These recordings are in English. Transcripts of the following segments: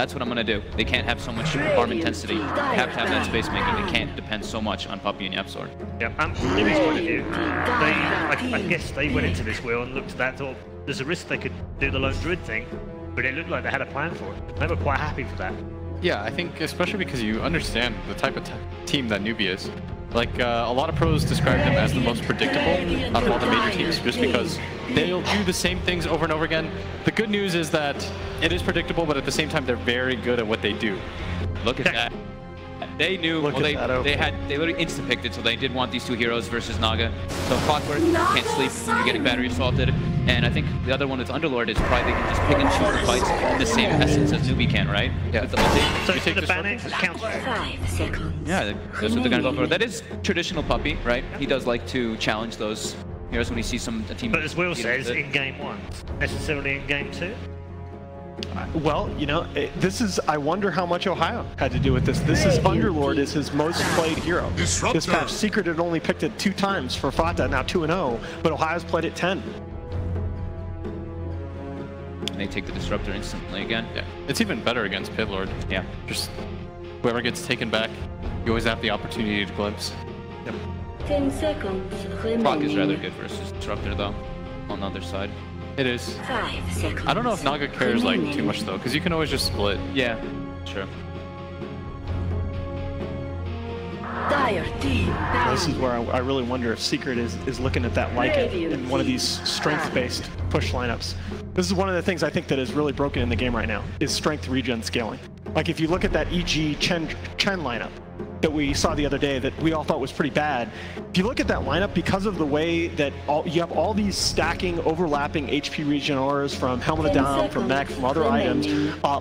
That's what I'm going to do. They can't have so much farm intensity. They have to have that space maker. They can't depend so much on Puppey and YapzOr. Yeah, and from Newbee's point of view, I guess they went into this wheel and looked at that, thought there's a risk they could do the lone druid thing, but it looked like they had a plan for it. They were quite happy for that. Yeah, I think especially because you understand the type of team that Newbee is. Like, a lot of pros describe them as the most predictable out of all the major teams just because they'll do the same things over and over again. The good news is that it is predictable, but at the same time, they're very good at what they do. Look at that. They knew, well, they literally insta-picked it, so they did want these two heroes versus Naga. So Clockwork can't sleep when you're getting battery assaulted. And I think the other one that's Underlord is probably they can just pick and choose the fights in the same essence as Newbee can, right? Yeah. With the ulti. So you take the banning counter. 5 seconds. Yeah, that's what they're going to go for. That is traditional Puppey, right? He does like to challenge those heroes when he sees a team. But as Will says, in game 1, necessarily in game 2? Well, you know, this is, I wonder how much Ohio had to do with this. This is Underlord is his most played hero. Disruptor. This patch, Secret had only picked it 2 times for Fata, now 2-0, but Ohio's played it 10. And they take the Disruptor instantly again. Yeah, it's even better against Pitlord. Yeah. Just whoever gets taken back, you always have the opportunity to glimpse. Yep. 10 seconds remaining. Clock is rather good versus Disruptor, though, on the other side. It is. 5 seconds. I don't know if Naga cares like too much though, because you can always just split. Yeah, sure. Dire team. This is where I really wonder if Secret is looking at that like it in one of these strength-based push lineups. This is one of the things I think that is really broken in the game right now, is strength regen scaling. Like if you look at that EG Chen lineup that we saw the other day that we all thought was pretty bad, if you look at that lineup, because of the way that you have all these stacking, overlapping HP regen auras from Helmet of Down, from mech, from other items,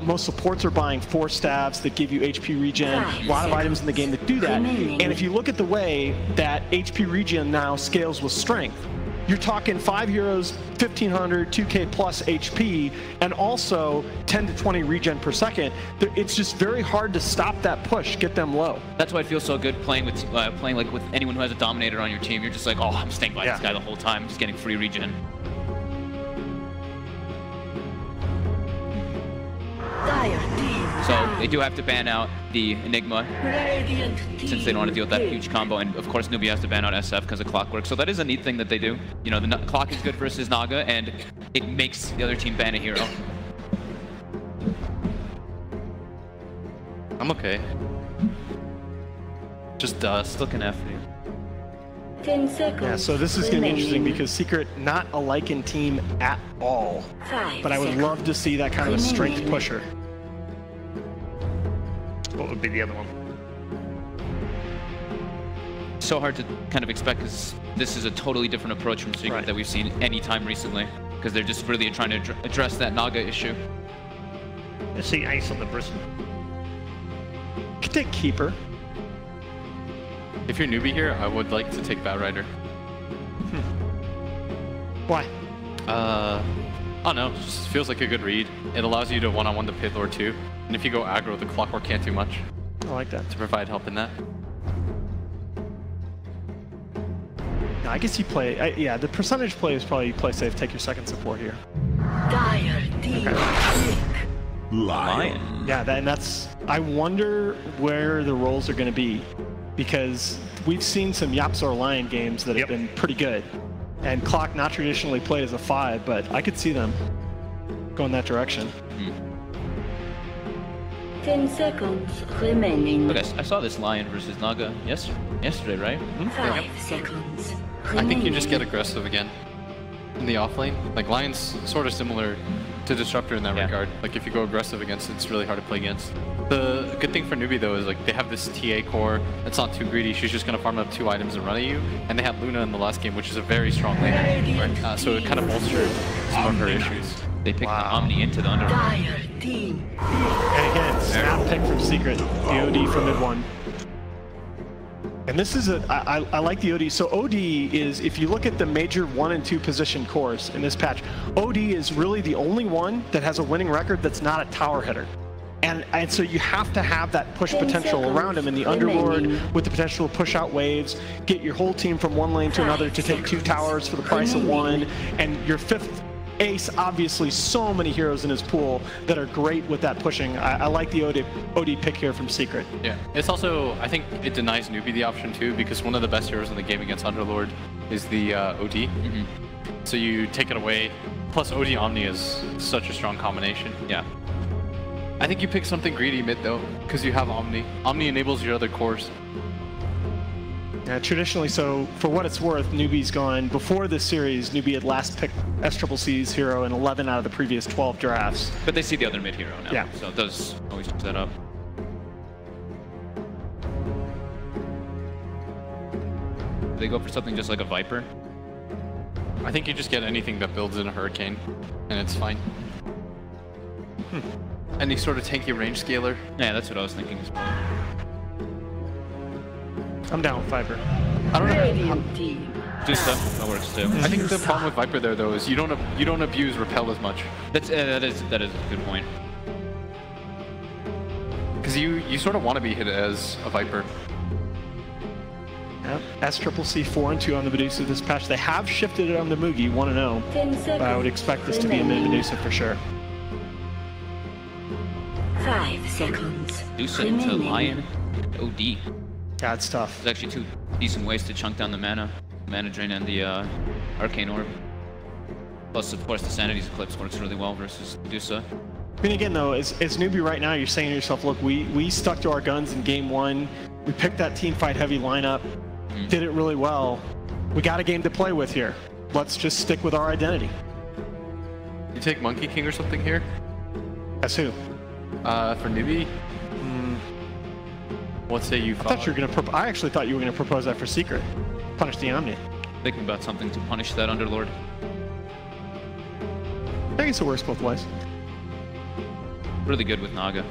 most supports are buying 4 staves that give you HP regen, a lot of items in the game that do that. And if you look at the way that HP regen now scales with strength, you're talking 5 heroes, 1500, 2k plus HP, and also 10 to 20 regen per second. It's just very hard to stop that push, get them low. That's why it feels so good playing with like with anyone who has a Dominator on your team. You're just like, oh, I'm staying by this guy the whole time, just getting free regen. So they do have to ban out the Enigma since they don't want to deal with that huge combo, and of course Newbee has to ban out SF because of Clockwork. So that is a neat thing that they do. You know, the clock is good versus Naga, and it makes the other team ban a hero. I'm okay. Just dust. Looking after you. 10 seconds. Yeah, so this is going to be interesting because Secret, not a Lycan team at all. 5 But I would love to see that kind of a strength pusher. What would be the other one? So hard to kind of expect because this is a totally different approach from Secret that we've seen any time recently, because they're just really trying to address that Naga issue. Let's see Ace on the bristle. Could take Keeper. If you're Newbee here, I would like to take Batrider. Why? I don't know, it just feels like a good read. It allows you to one-on-one the Pitlord too. And if you go aggro, the Clockwork can't do much. I like that. To provide help in that. No, I guess you play, yeah, the percentage play is probably you play safe, take your second support here. Dire team. Lion. Yeah, and that's, I wonder where the roles are going to be, because we've seen some YapzOr Lion games that have been pretty good. And Clock not traditionally played as a 5, but I could see them going that direction. 10 seconds remaining. Look, I saw this Lion versus Naga yesterday, right? 5 seconds remaining. I think you just get aggressive again in the off lane. Like Lion's sort of similar to Disruptor in that regard. Like if you go aggressive against it, it's really hard to play against. The good thing for Newbee though is like they have this TA core that's not too greedy. She's just gonna farm up 2 items and run at you. And they had Luna in the last game, which is a very strong laner. So it kind of bolstered some of her issues. They picked the Omni into the under. Dire team. And again, snap pick from Secret, the OD from mid 1. And this is I like the OD. So OD is, if you look at the major 1 and 2 position cores in this patch, OD is really the only one that has a winning record that's not a tower hitter. And so you have to have that push potential around him in the Underlord with the potential to push out waves, get your whole team from one lane to another to take 2 towers for the price of 1, and your 5th Ace, obviously, so many heroes in his pool that are great with that pushing. I like the OD pick here from Secret. Yeah, it's also, I think it denies Newbee the option too, because one of the best heroes in the game against Underlord is the OD. So you take it away. Plus OD Omni is such a strong combination. Yeah. I think you pick something greedy mid though, because you have Omni. Omni enables your other cores. Yeah, traditionally, so for what it's worth, Newbee's gone, before this series, Newbee had last picked SCCC's hero in 11 out of the previous 12 drafts. But they see the other mid hero now, yeah. So it does always mix that up. Do they go for something just like a Viper? I think you just get anything that builds in a Hurricane, and it's fine. Any sort of tanky range scaler. Yeah, that's what I was thinking as well. I'm down with Viper. I don't know. Radiant team. Do stuff that works too. I think the problem with Viper there though is you don't abuse repel as much. That is a good point. Because you sort of want to be hit as a Viper. Yep. SCCC 4-2 on the Medusa this patch. They have shifted it on the Mugi 1-0, 10 seconds. but I would expect this to be a mid Medusa for sure. 5 seconds. Medusa into Lion, OD. Yeah, it's tough. There's actually 2 decent ways to chunk down the mana drain and the Arcane Orb. Plus, of course, the Sanity's Eclipse works really well versus Medusa. I mean, again, though, as Newbee right now, you're saying to yourself, look, we stuck to our guns in game 1. We picked that team fight heavy lineup, did it really well. We got a game to play with here. Let's just stick with our identity. You take Monkey King or something here? That's who? For Newbee? Let's say you I actually thought you were going to propose that for Secret. Punish the Omni. Thinking about something to punish that Underlord. I guess it works both ways. Really good with Naga.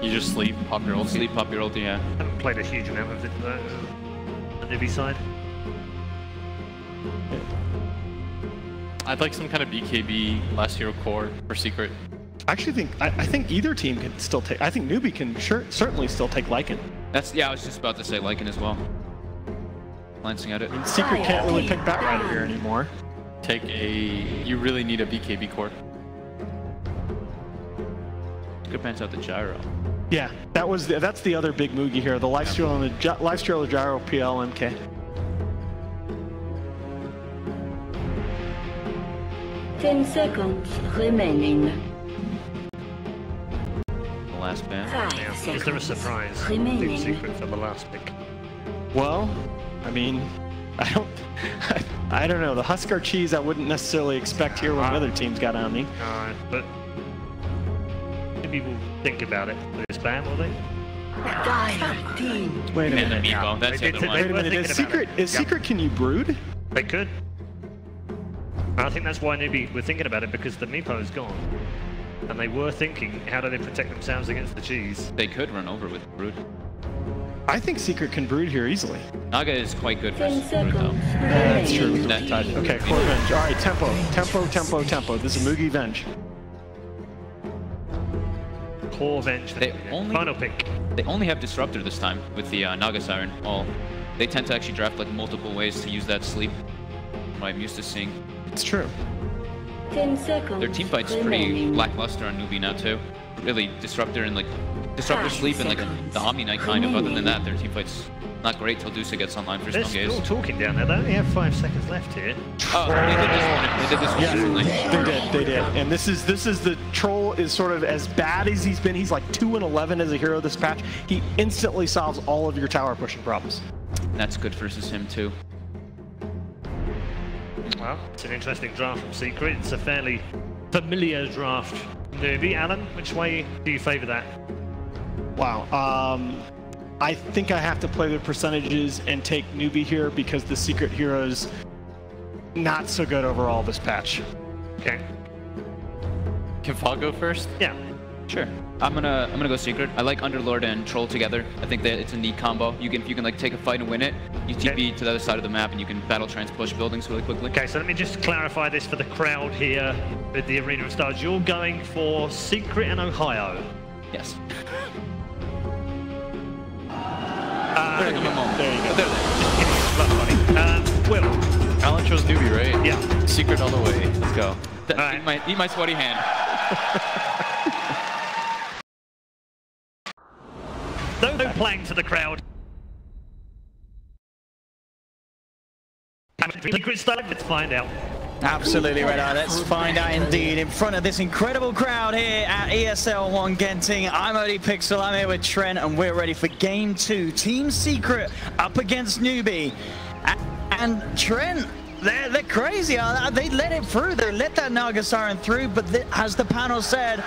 You just sleep, pop your ulti. Sleep, pop your ulti, yeah. I haven't played a huge amount of it on the Newbee side. I'd like some kind of BKB last hero core for Secret. I actually think I think either team can still take. I think Newbee can certainly still take Lycan. Yeah, I was just about to say Lycan as well. Glancing at it. I mean, Secret can't really pick Batrider here anymore. You really need a BKB core. Good pants out the gyro. Yeah, that's the other big Mugi here. The lifesteal and the lifesteal gyro PL MK. Ten seconds remaining. Last ban. 5 Yeah. seconds Is there a surprise remaining. Team Secret for the last pick? Well, I mean, I don't know. The Huskar cheese I wouldn't necessarily expect here when the other teams got on me. But maybe we'll think about it for this ban, will they? Dire team. Wait a And the minute. Meatball, that's the other They one. Wait a were minute. thinking about it. Secret? Can you brood? They could. I think that's why Newbee were thinking about it, because the Meepo is gone. And they were thinking, how do they protect themselves against the cheese? They could run over with Brood. I think Secret can brood here easily. Naga is quite good 10 versus Brood though. seconds That's true. remaining. That ties. Okay, core Venge. All right, tempo. This is Mugi Venge. Core Venge. Final pick. They only have Disruptor this time with the Naga Siren. They tend to actually draft like multiple ways to use that sleep. What I'm used to seeing. It's true. 10 seconds Their team fight's pretty remaining. lackluster on Newbee now too. Really, Disruptor and Disruptor 5 sleep and the seconds Omni Knight kind of. Other than remaining. that, their team fight's not great till Dusa gets online for They're Stone Gaze. still talking down there. They only have 5 seconds left here. Oh, they did this one recently. They did. And this is the troll is sort of as bad as he's been. He's like 2-11 as a hero this patch. He instantly solves all of your tower pushing problems. That's good versus him too. Well, it's an interesting draft from Secret. It's a fairly familiar draft. Newbee, Alan, which way do you favour that? Wow. I think I have to play the percentages and take Newbee here because the Secret hero's not so good overall this patch. Okay. Can Fall go first? Yeah. Sure. I'm gonna go Secret. I like Underlord and Troll together. I think that it's a neat combo. If you can like take a fight and win it, you TP to the other side of the map and you can battle trans push buildings really quickly. Okay, so let me just clarify this for the crowd here with the Arena of Stars. You're going for Secret and Ohio. Yes. There you go. There you go. Will, Alan chose Newbee, right? Yeah. Secret all the way. Let's go. Right. Eat my sweaty hand. No playing to the crowd. Let's find out. Absolutely, Red Eye. Let's find out indeed. In front of this incredible crowd here at ESL 1 Genting, I'm OD Pixel, I'm here with Trent, and we're ready for Game 2. Team Secret up against Newbee. And Trent, they're crazy. They let it through. They let that Naga Siren through, but as the panel said,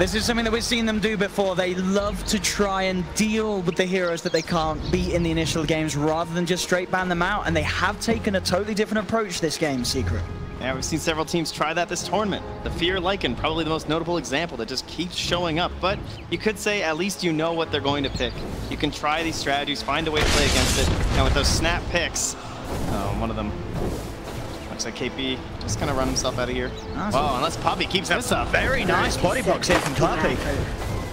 this is something that we've seen them do before. They love to try and deal with the heroes that they can't beat in the initial games rather than just straight ban them out. And they have taken a totally different approach this game, Secret. Yeah, we've seen several teams try that this tournament. The Fear Lycan, probably the most notable example that just keeps showing up. But you could say at least you know what they're going to pick. You can try these strategies, find a way to play against it. And with those snap picks, one of them looks like KP just gonna run himself out of here. Awesome. Oh, unless Poppy keeps this up. Very nice body box here from Clappy.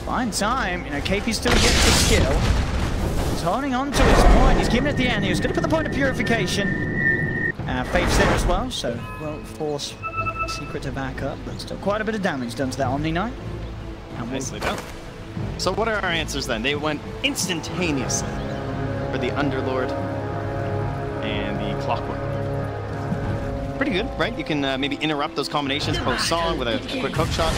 Fine time. You know, KP's still getting the skill. He's holding on to his point. He's keeping it at the end. He was going to put the point of purification. Faith's there as well, so won't force Secret to back up, but still quite a bit of damage done to that Omni Knight. Nicely done. So what are our answers then? They went instantaneously for the Underlord and the Clockwork. Pretty good, right? You can maybe interrupt those combinations post-song with a quick hook shot.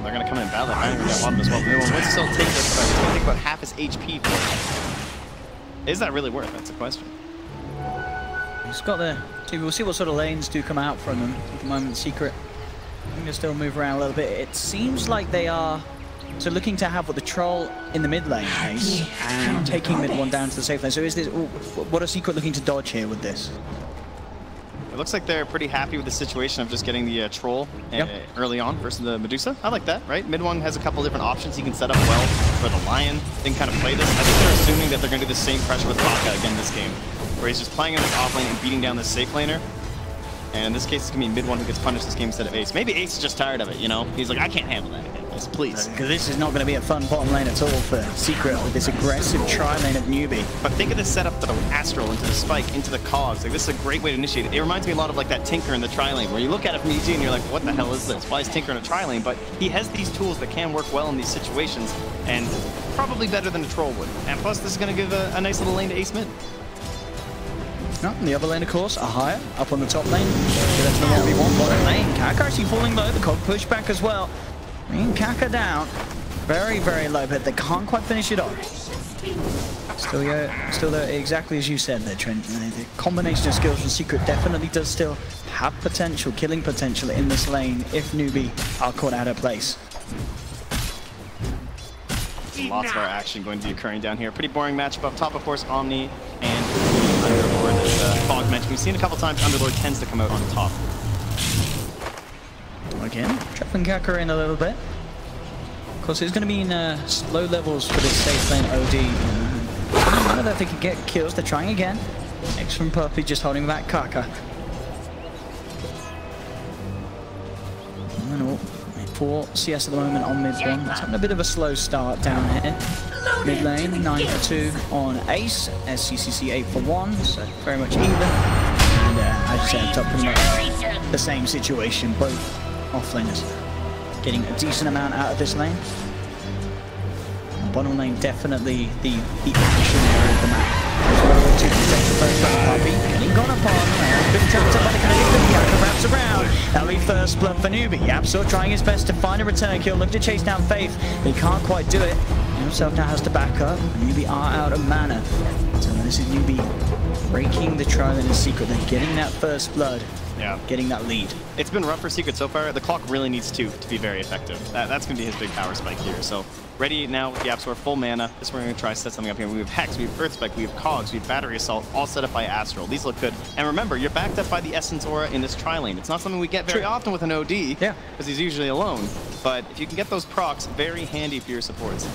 They're going to come in battle. I don't even got one as well. They would still take this, but it's going to take about half his HP for it. Is that really worth it? That's a question. He's got the... We'll see what sort of lanes do come out from them at the moment. Secret. I think they'll still move around a little bit. It seems like they are... So looking to have what the troll in the mid lane base and taking mid one down to the safe lane. So is this... what are Secret looking to dodge here with this? It looks like they're pretty happy with the situation of just getting the troll early on versus the Medusa. I like that, right? Mid one has a couple different options he can set up well for the Lion. They can kind of play this. I think they're assuming that they're going to do the same pressure with Baka again this game, where he's just playing in this off lane and beating down this safe laner. And in this case, it's going to be mid one who gets punished this game instead of Ace. Maybe Ace is just tired of it, you know? He's like, I can't handle that. Yes, please. Because this is not going to be a fun bottom lane at all for Secret with this aggressive tri-lane of Newbee. But think of this setup though, Astral into the spike, into the cogs. Like, this is a great way to initiate it. It reminds me a lot of like that Tinker in the tri-lane, where you look at it from EG and you're like, what the hell is this? Why is Tinker in a tri-lane? But he has these tools that can work well in these situations, and probably better than a troll would. And plus, this is going to give a nice little lane to Ace mid. In the other lane, of course, Ahaya up on the top lane. That's the 1v1 bottom lane. Kaka actually falling low, the cog pushback as well. Bringing Kaka down. Very, very low, but they can't quite finish it off. Still there, exactly as you said there, Trent. The combination of skills from Secret definitely does still have potential, killing potential in this lane if Newbee are caught out of place. Lots of our action going to be occurring down here. Pretty boring matchup up top, of course, Omni and Underlord, as Fog mentioned. We've seen a couple times Underlord tends to come out on top. Again, trapping Kaka in a little bit. Of course, it's going to be in low levels for this safe lane OD. I don't know if they can get kills. They're trying again. X from Puppy just holding back Kaka. For CS at the moment on mid one. It's having a bit of a slow start down here. Mid lane, 9 for 2 on Ace. SCCC 8 for 1, so very much even. And as you said, top pretty much the same situation. Both offlaners getting a decent amount out of this lane. Bottom lane definitely the action area of the map. To protect the first round Puppy. Getting gone upon. Been trapped up by the Canadian. Kaka wraps around. That'll be first blood for Newbee. Absol trying his best to find a return kill. Look to chase down Faith. But he can't quite do it. He himself now has to back up. Newbee are out of mana. So this is Newbee breaking the trial in a Secret. They're getting that first blood. Yeah. Getting that lead. It's been rough for Secret so far. The clock really needs 2 to be very effective. That's going to be his big power spike here. So ready now with the Absol, full mana. This is where we're going to try to set something up here. We have Hex, we have Earth Spike, we have Cogs, we have Battery Assault, all set up by Astral. These look good. And remember, you're backed up by the Essence Aura in this tri-lane. It's not something we get very often with an OD, because he's usually alone. But if you can get those procs, very handy for your supports.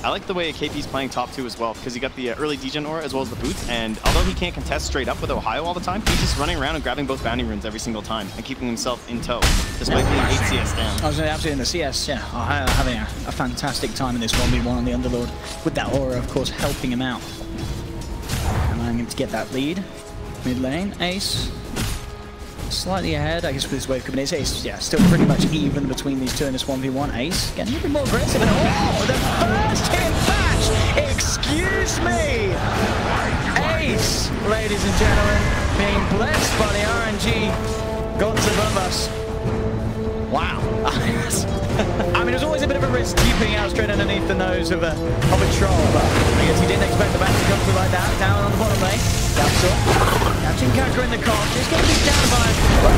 I like the way KP's playing top 2 as well, because he got the early degen aura as well as the boots, and although he can't contest straight up with Ohio all the time, he's just running around and grabbing both bounty runes every single time and keeping himself in tow, despite being 8 CS down. I was absolutely in the CS, yeah. Ohio having a fantastic time in this 1v1 on the Underlord, with that aura, of course, helping him out. to get that lead. Mid lane, Ace slightly ahead, I guess, with his wave coming in. Ace, yeah, still pretty much even between these two in this 1v1. Ace getting a bit more aggressive, and oh, the first hit bash! Excuse me! Ace, ladies and gentlemen, being blessed by the RNG gods above us. Wow. I mean, it was always a bit of a risk keeping out straight underneath the nose of a troll, but I guess he didn't expect the back to come through like that. Down on the bottom lane. Catching Kaka in the car. Just getting beat down by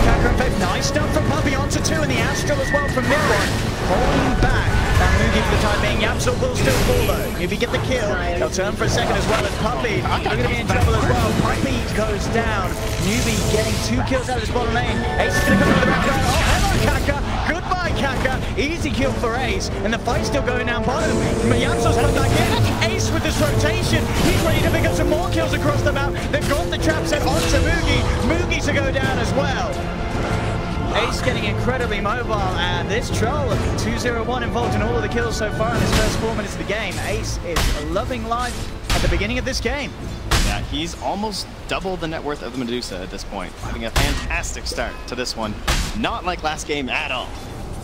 Kaka in fact. Nice stuff from Puppey onto 2, and the Astral as well from mid-1. Holding back. And Newbee for the time being. Yapsel will still fall though. Newbee get the kill. They'll turn for a second as well as Puppey. They're going to be in trouble as well. Puppey goes down. Newbee getting 2 kills out of his bottom lane. Ace is going to come to the background. Oh, hello Kaka. Goodbye Kaka. Easy kill for Ace. And the fight's still going down bottom. But Yapsel's come back in. Ace with this rotation. He's ready to pick up some more kills across the map. They've got the trap set onto Moogie. Moogie to go down as well. Ace getting incredibly mobile, and this troll, 2-0-1 involved in all of the kills so far in his first 4 minutes of the game. Ace is loving life at the beginning of this game. Yeah, he's almost double the net worth of the Medusa at this point. Having a fantastic start to this one. Not like last game at all.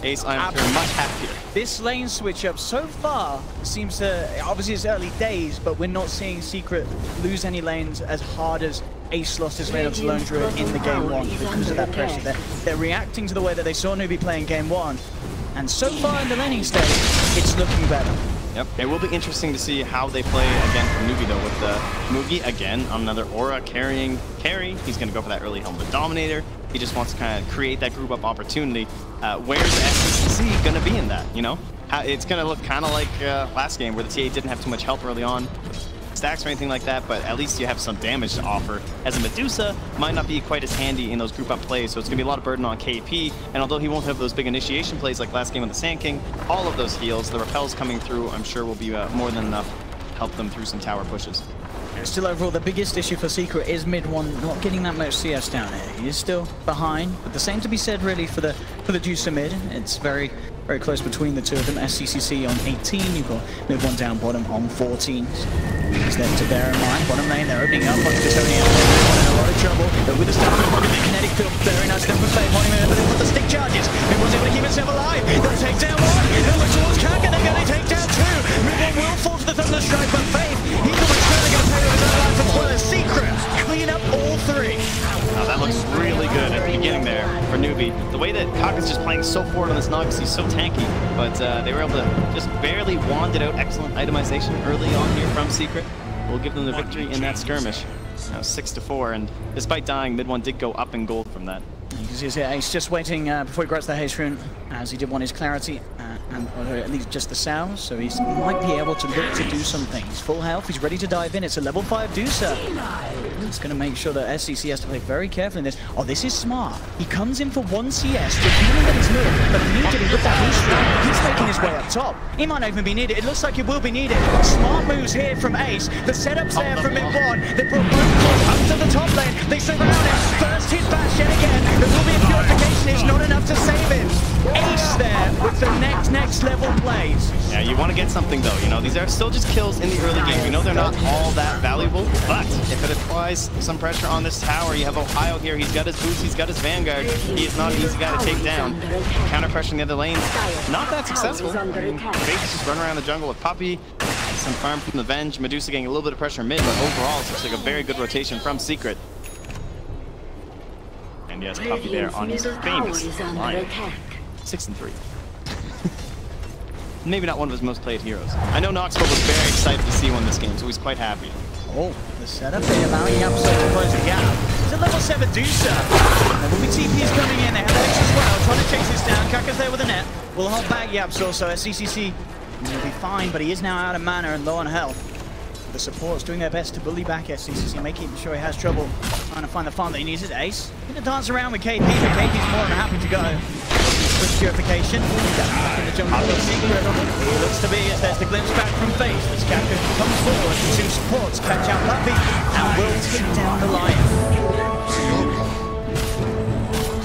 Ace, I'm sure, much happier. This lane switch up so far seems to, obviously it's early days, but we're not seeing Secret lose any lanes as hard as Ace lost his lane up to Lone Druid in the game 1 because of that pressure. They're reacting to the way that they saw Newbee play in game 1, and so far in the laning stage, it's looking better. Yep, it will be interesting to see how they play again for Newbee though, with Moogie again on another aura carry. He's going to go for that early Helmet Dominator. He just wants to kind of create that group up opportunity. Where's SCC going to be in that, you know? It's going to look kind of like last game where the TA didn't have too much help early on, stacks or anything like that, but at least you have some damage to offer. As a Medusa, might not be quite as handy in those group up plays, so it's going to be a lot of burden on KP, and although he won't have those big initiation plays like last game with the Sand King, all of those heals, the repels coming through, I'm sure will be more than enough to help them through some tower pushes. Still overall, the biggest issue for Secret is mid-1 not getting that much CS down here. He is still behind, but the same to be said really for the Juicer mid. It's very close between the two of them. SCCC on 18, you've got mid-1 down bottom on 14. He's there to bear in mind. Bottom lane, they're opening up onto Tony in a lot of trouble. But with the stuff in the pocket, the kinetic field, very nice stuff for Faye. But they've got the stick charges. Mid-1's able to keep himself alive. They'll take down 1. They'll look towards Kaka, they're going to take down 2. Mid-1 will fall to the Thunder Strike, but Faith, he's almost certainly going to pay with his own life as well as Secret. Clean up all 3. Now that looks really good at the beginning there for Newbee. The way that Kaka's just playing so forward on this Nox, he's so tanky, but they were able to just barely wand it out. Excellent itemization early on here from Secret. Will give them the victory in that skirmish. Now 6-4, and despite dying, mid-1 did go up in gold from that. You can see Ace just waiting before he grabs the haste rune, as he did want his clarity, or at least just the sounds, so he might be able to look to do something. He's full health, he's ready to dive in. It's a level 5 Deucer. He's going to make sure that SCC has to play very carefully in this. Oh, this is smart. He comes in for 1 CS, revealing that he's mid, but immediately with that boost rune, he's making his way up top. He might not even be needed. It looks like it will be needed. Smart moves here from Ace. The setup's there from mid-1. They brought both up to the top lane. They surround him. First hit bash yet again. There will be a purification. It's not enough to save him. Ace there with the next level plays. Yeah, you want to get something though, you know, these are still just kills in the early game. We know they're not all that valuable, but if it applies some pressure on this tower, you have Ohio here, he's got his boots, he's got his Vanguard, he is not an easy guy to take down. Counter pressuring the other lanes, not that successful. Faith just run around the jungle with Puppey, some farm from the Venge, Medusa getting a little bit of pressure mid, but overall it looks like a very good rotation from Secret. And yes, Puppey there on his famous line. 6-3. Maybe not one of his most played heroes. I know Knoxville was very excited to see one this game, so he's quite happy. Oh, the setup there, allowing Yapso to close the gap. It's a level 7 Deucer. There will be TPs coming in, they have X as well, trying to chase this down. Kaka's there with a net. We'll hold back Yapso, so SCCC will be fine, but he is now out of mana and low on health. The support's doing their best to bully back SCCC, making sure he has trouble trying to find the farm that he needs. His Ace. He's going to dance around with KP, but KP's more than happy to go. Quick purification. Back in the jungle with Secret. He looks to be as there's the glimpse back from Face. As Kaka comes forward, the 2 supports catch out Puppey and will take down the Lion.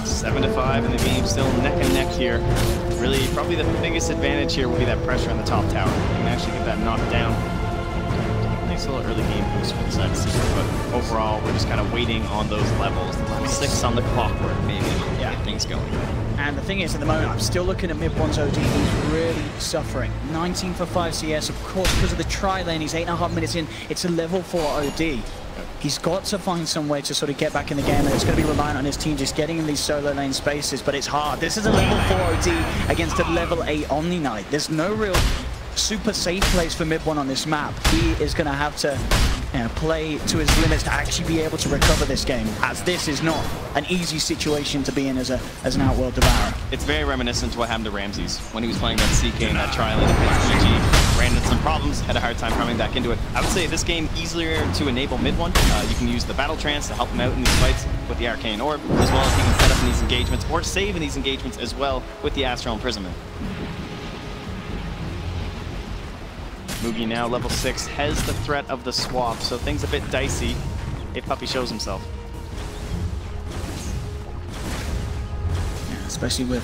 7-5 in the game, still neck and neck here. Really, probably the biggest advantage here will be that pressure on the top tower. You can actually get that knocked down. Nice Still an early game boost for the side of Secret, but overall, we're just kind of waiting on those levels. Level 6 on the clockwork, maybe, get things going. And the thing is, at the moment, I'm still looking at Mid1's OD. He's really suffering. 19 for 5 CS, of course, because of the tri-lane. He's 8.5 minutes in. It's a level 4 OD. He's got to find some way to sort of get back in the game, and it's going to be reliant on his team just getting in these solo lane spaces, but it's hard. This is a level 4 OD against a level 8 Omni Knight. There's no real super safe place for Mid1 on this map. He is going to have to play to his limits to actually be able to recover this game, as this is not an easy situation to be in as an Outworld Devourer. It's very reminiscent to what happened to Ramses when he was playing that CK in that tri-lane against EG. Ran into some problems, had a hard time coming back into it. I would say this game easier to enable Mid1. You can use the Battle Trance to help him out in these fights with the Arcane Orb, as well as he can set up in these engagements or save in these engagements as well with the Astral Imprisonment. Mugi now level 6 has the threat of the swap, so things a bit dicey if Puppey shows himself. Yeah, especially with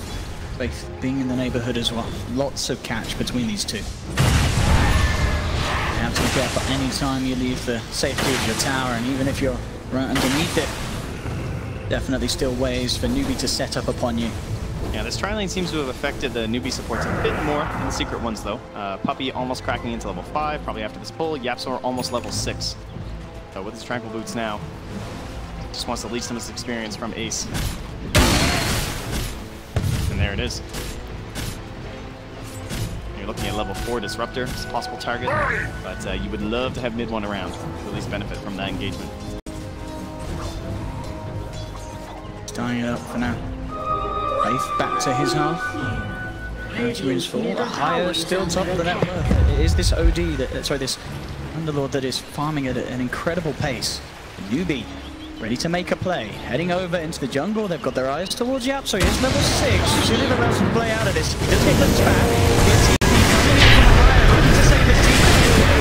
Faith being in the neighborhood as well. Lots of catch between these two. You have to be careful any time you leave the safety of your tower, and even if you're right underneath it, definitely still ways for Newbee to set up upon you. Yeah, this tri-lane seems to have affected the Newbee supports a bit more than the secret ones, though. Puppey almost cracking into level 5, probably after this pull. Yapsor almost level 6. So with his Tranquil Boots now, just wants to leech some of his experience from Ace. And there it is. You're looking at level 4 Disruptor as a possible target, but you would love to have Mid1 around to at least benefit from that engagement. Tying it up for now. Faith back to his half. And to his full. Higher still top of the net worth. It is this OD, this Underlord that is farming at an incredible pace. Newbee ready to make a play. Heading over into the jungle. They've got their eyes towards Yap, so here's level 6. Should the rest of play out of this. Does he looks back? Is he coming in from higher? Looking to save his team.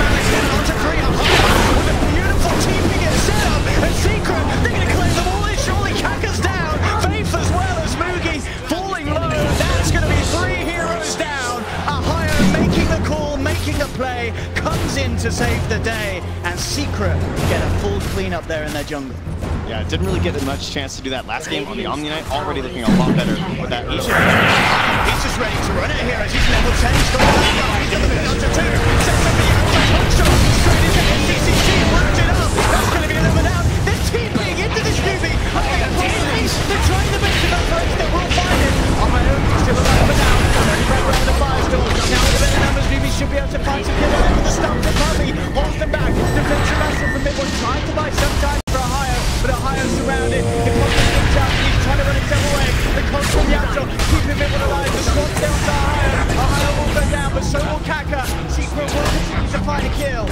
Managed to get onto 3 with a beautiful teaming and setup. And Secret, they're going to claim the wall. Surely Kaka's down. Faith as well as Mugi falling low. That's going to be 3 heroes down. Ahio making the call, making the play, comes in to save the day, and Secret get a full cleanup there in their jungle. Yeah, didn't really get much chance to do that last game on the Omni Knight. Already looking a lot better with that. He's just ready to run it here as he's level 10. He's got the move on to 2. Sets up the outside hook shot. Straight into NCCC and wrapped it up. That's going to be a little bit out. They're teaming into this Newbee. They're trying the best of that first. They will find it. Ahio still alive for now. Very well around the firestorm. Now with a bit of numbers, Newbee should be able to find some killer there with the stun for Puppey. Holds them back. Defensive wrestle from Mid1. Trying to buy some time for Ahio, but Ahio surrounded. The Cosmos looks out. He's trying to run himself away. The Cosmos from Yapso keeping Mid1 alive. The swap down to Ahio. Ahio will go down, but so will Kaka. Secret will continue to find a kill.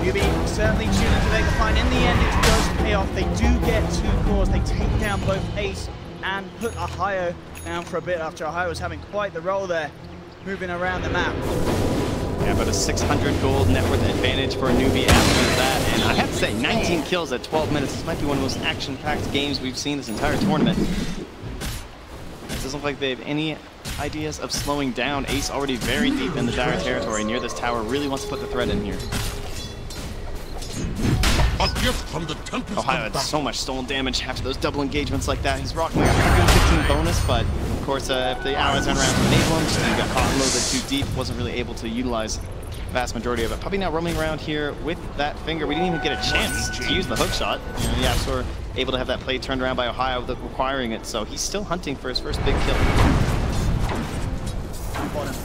Newbee certainly tuning to make the find. In the end, it does pay off. They do get 2 cores. They take down both Ace and put Ahio down for a bit after Ahio was having quite the role there, moving around the map. Yeah, about a 600 gold net worth advantage for a Newbee after that. And I have to say, 19 kills at 12 minutes. This might be one of the most action-packed games we've seen this entire tournament. It doesn't look like they have any ideas of slowing down. Ace already very deep in the dire territory near this tower. Really wants to put the threat in here. A gift from the Tempest. Ahio had so much stolen damage after those double engagements like that. He's rocking like 115 bonus, but of course, if the arrows aren't around to enable him, he got caught a little bit too deep, wasn't really able to utilize the vast majority of it. Puppey now roaming around here with that finger. We didn't even get a chance to use the hook shot. You know, yeah, so we're able to have that play turned around by Ahio without requiring it, so he's still hunting for his first big kill. Bottom.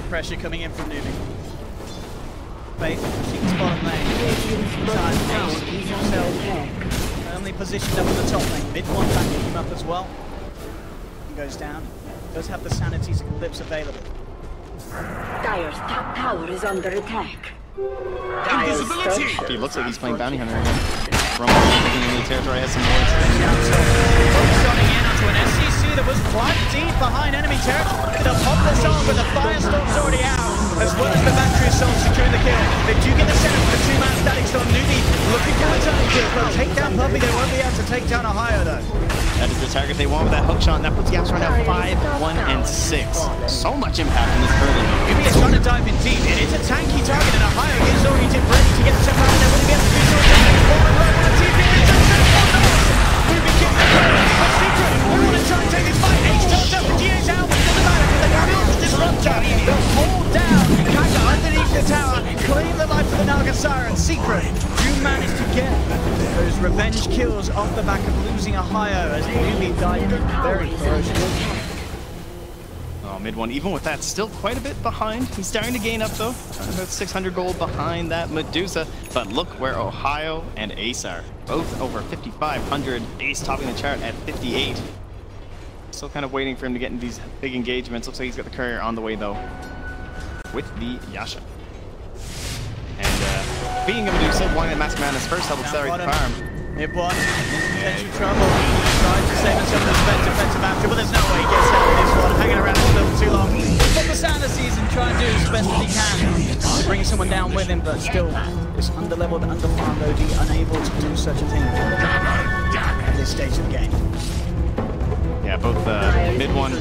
Pressure coming in from Newbee. Faith, Secret's bottom lane. Firmly positioned up in the top lane. Mid1 backing him up as well. He goes down. Does have the Sanity's Eclipse available. Dire's top tower is under attack. He looks like he's playing Bounty Hunter again. Rumble taking into the territory, has some wards. Shotting in onto an SCC that was quite deep behind enemy territory. They'll pop this on, but the Firestorm's already out. as well as the battery assault securing the kill. They do get the setup for the two-man static storm. Newbee looking for returning kills. They'll take down Puppy. They won't be able to take down Ohio though. That is the target they want with that hook shot, and that puts Yasha now 5-1-6. So much impact in this early game. Newbee is trying to dive in deep. It is a tanky target, and Ohio is already ready to get the step out. They wouldn't be able to do so. Newbee gets the kill. But Secret, we want to try and take this fight. Ace turns up, the GA's out, but it doesn't matter because they have the disruptor. They'll hold down Kaka underneath the tower, claim the life of the Naga Siren. Secret do manage to get those revenge kills off the back of losing Ohio as Newbee died very ferociously. Oh, mid one, even with that, still quite a bit behind. He's starting to gain up though. About 600 gold behind that Medusa. But look where Ohio and Ace are. Both over 5,500. Ace topping the chart at 58. Still kind of waiting for him to get in these big engagements. Looks like he's got the courier on the way though, with the Yasha. And being a Medusa, wanting the Mask Madness first help accelerate the farm. Mid one, potential trouble. Tries to save himself from the defensive after, but there's no way he gets out of this one. Hanging around a little too long. But the Santa season trying to do as best as he can to bring someone down with him, but still this underleveled, underfarmed OD unable to do such a thing at this stage of the game. Yeah, both mid one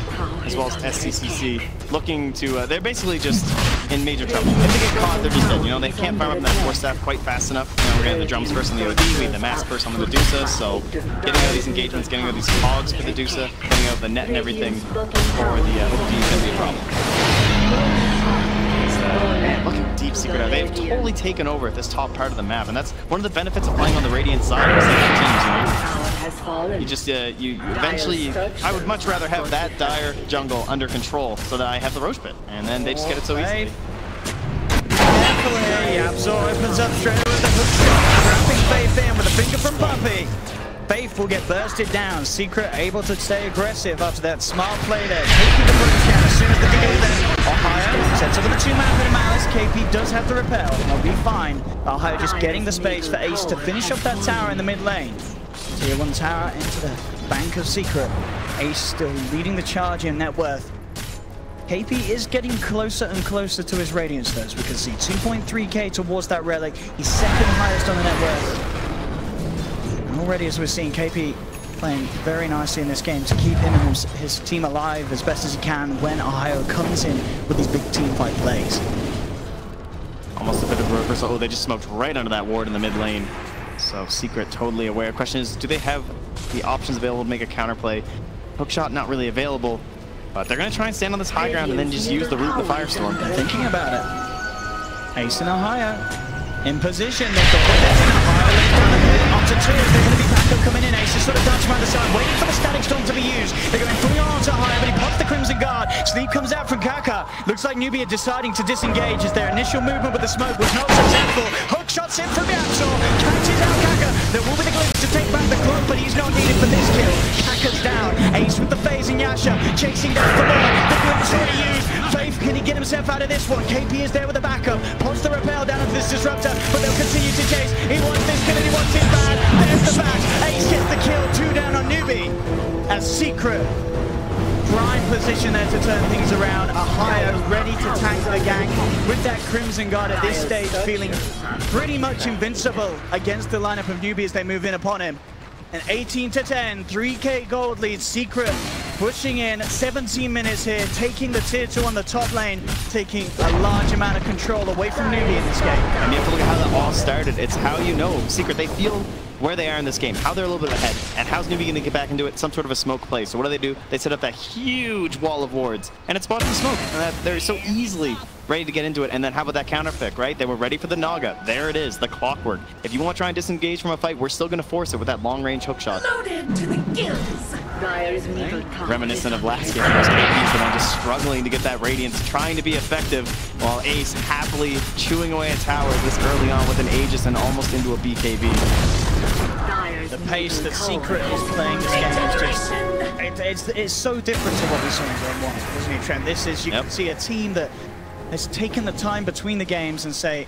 as well as SCCC looking to, they're basically just in major trouble. If they get caught, they're just dead. You know, they can't farm up that 4-staff quite fast enough. You know, we're gonna have the drums first on the OD, we have the mask first on the Medusa, so getting out of these engagements, getting out of these hogs for the Medusa, getting out of the net and everything for the OD is gonna be a problem. Man, look how deep Secret are. They've totally taken over this top part of the map, and that's one of the benefits of playing on the Radiant side of teams, you know? You just, you eventually, I would much rather have that dire jungle under control so that I have the Roche Pit, and then they just get it so easily. Carefully, Absol opens up straight with the hook shot, wrapping Faith in with a finger from Puppy. Faith will get bursted down. Secret able to stay aggressive after that smart play there. Taking the breach down as soon as the DO there. Ohio sets up with a two-man bit of Malice. KP does have to repel. They'll be fine. Ohio just getting the space for Ace to finish off that tower in the mid lane. Tier 1 tower into the bank of Secret. Ace still leading the charge in net worth. KP is getting closer and closer to his Radiance though, as we can see. 2.3k towards that relic. He's second highest on the net worth. Already, as we're seeing, KP playing very nicely in this game to keep him and his team alive as best as he can when Ohio comes in with these big team fight plays. Almost a bit of a reversal. Oh, they just smoked right under that ward in the mid lane. So Secret totally aware. Question is, do they have the options available to make a counterplay? Hookshot not really available, but they're going to try and stand on this high ground and then just use the root of the Firestorm. They're thinking about it. Ace and Ohio in position. They've got Ace and Ohio onto two. They're going to be back up coming in. Ace is sort of dancing around the side, waiting for the Static Storm to be used. They're going fully on to Ohio, but he pops the Crimson Guard. Sleep comes out from Kaka. Looks like Newbee are deciding to disengage as their initial movement with the smoke was not successful. Hook shots in from Absol. Catches out Kaka. There will be the glimpse to take back the cloak, but he's not needed for this kill. Kaka's down. Ace with the phase and Yasha chasing down for more. The glimpse already used. Faith, can he get himself out of this one? KP is there with the backup. Pops the repel down into this disruptor, but they'll continue to chase. He wants this kill and he wants it bad. There's the back. Ace gets the kill. 2 down on Newbee. As Secret prime position there to turn things around. Ohio ready to tank the gang with that Crimson Guard at this stage, feeling pretty much invincible against the lineup of Newbee as they move in upon him. An 18-10, 3k gold lead. Secret pushing in 17 minutes here, taking the tier 2 on the top lane, taking a large amount of control away from Newbee in this game. And you have to look at how that all started. It's how you know Secret, they feel where they are in this game, how they're a little bit ahead, and how's Newbee going to get back into it? Some sort of a smoke play. So what do? They set up that huge wall of wards, and it spotted the smoke. And they're so easily ready to get into it. And then how about that counter pick, right? They were ready for the Naga. There it is, the clockwork. If you want to try and disengage from a fight, we're still going to force it with that long-range hook shot. Loaded to the gills. Reminiscent of last game, where KP's the one just struggling to get that Radiance, trying to be effective, while Ace happily chewing away at towers this early on with an Aegis and almost into a BKB. The pace that Secret is playing this game is just, it's so different to what we saw in Game 1, wasn't it, Trent? This is, you can see a team that has taken the time between the games and say,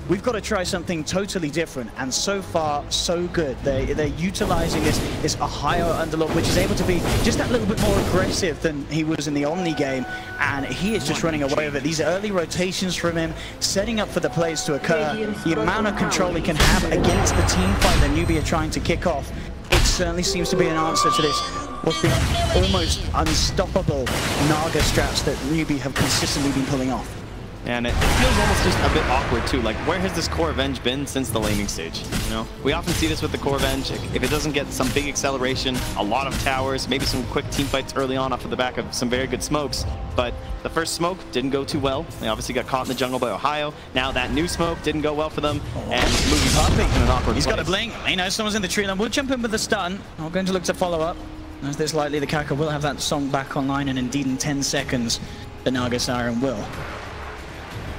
we've got to try something totally different, and so far, so good. They're utilizing this Ohio Underlord, which is able to be just that little bit more aggressive than he was in the Omni game, and he is just running away with it. These early rotations from him, setting up for the plays to occur, the amount of control he can have against the team fight that Newbee are trying to kick off, it certainly seems to be an answer to this, what's been almost unstoppable Naga straps that Newbee have consistently been pulling off. And it feels almost just a bit awkward too. Like, where has this core Venge been since the laning stage? You know, we often see this with the core Venge. If it doesn't get some big acceleration, a lot of towers, maybe some quick team fights early on off of the back of some very good smokes. But the first smoke didn't go too well. They obviously got caught in the jungle by Ohio. Now that new smoke didn't go well for them. And Moogie's in an awkward He's place. got a blink. He knows someone's in the tree line. We'll jump in with the stun. I'm going to look to follow up. As this likely the Kaka will have that song back online, and indeed in 10 seconds, the Naga Siren will.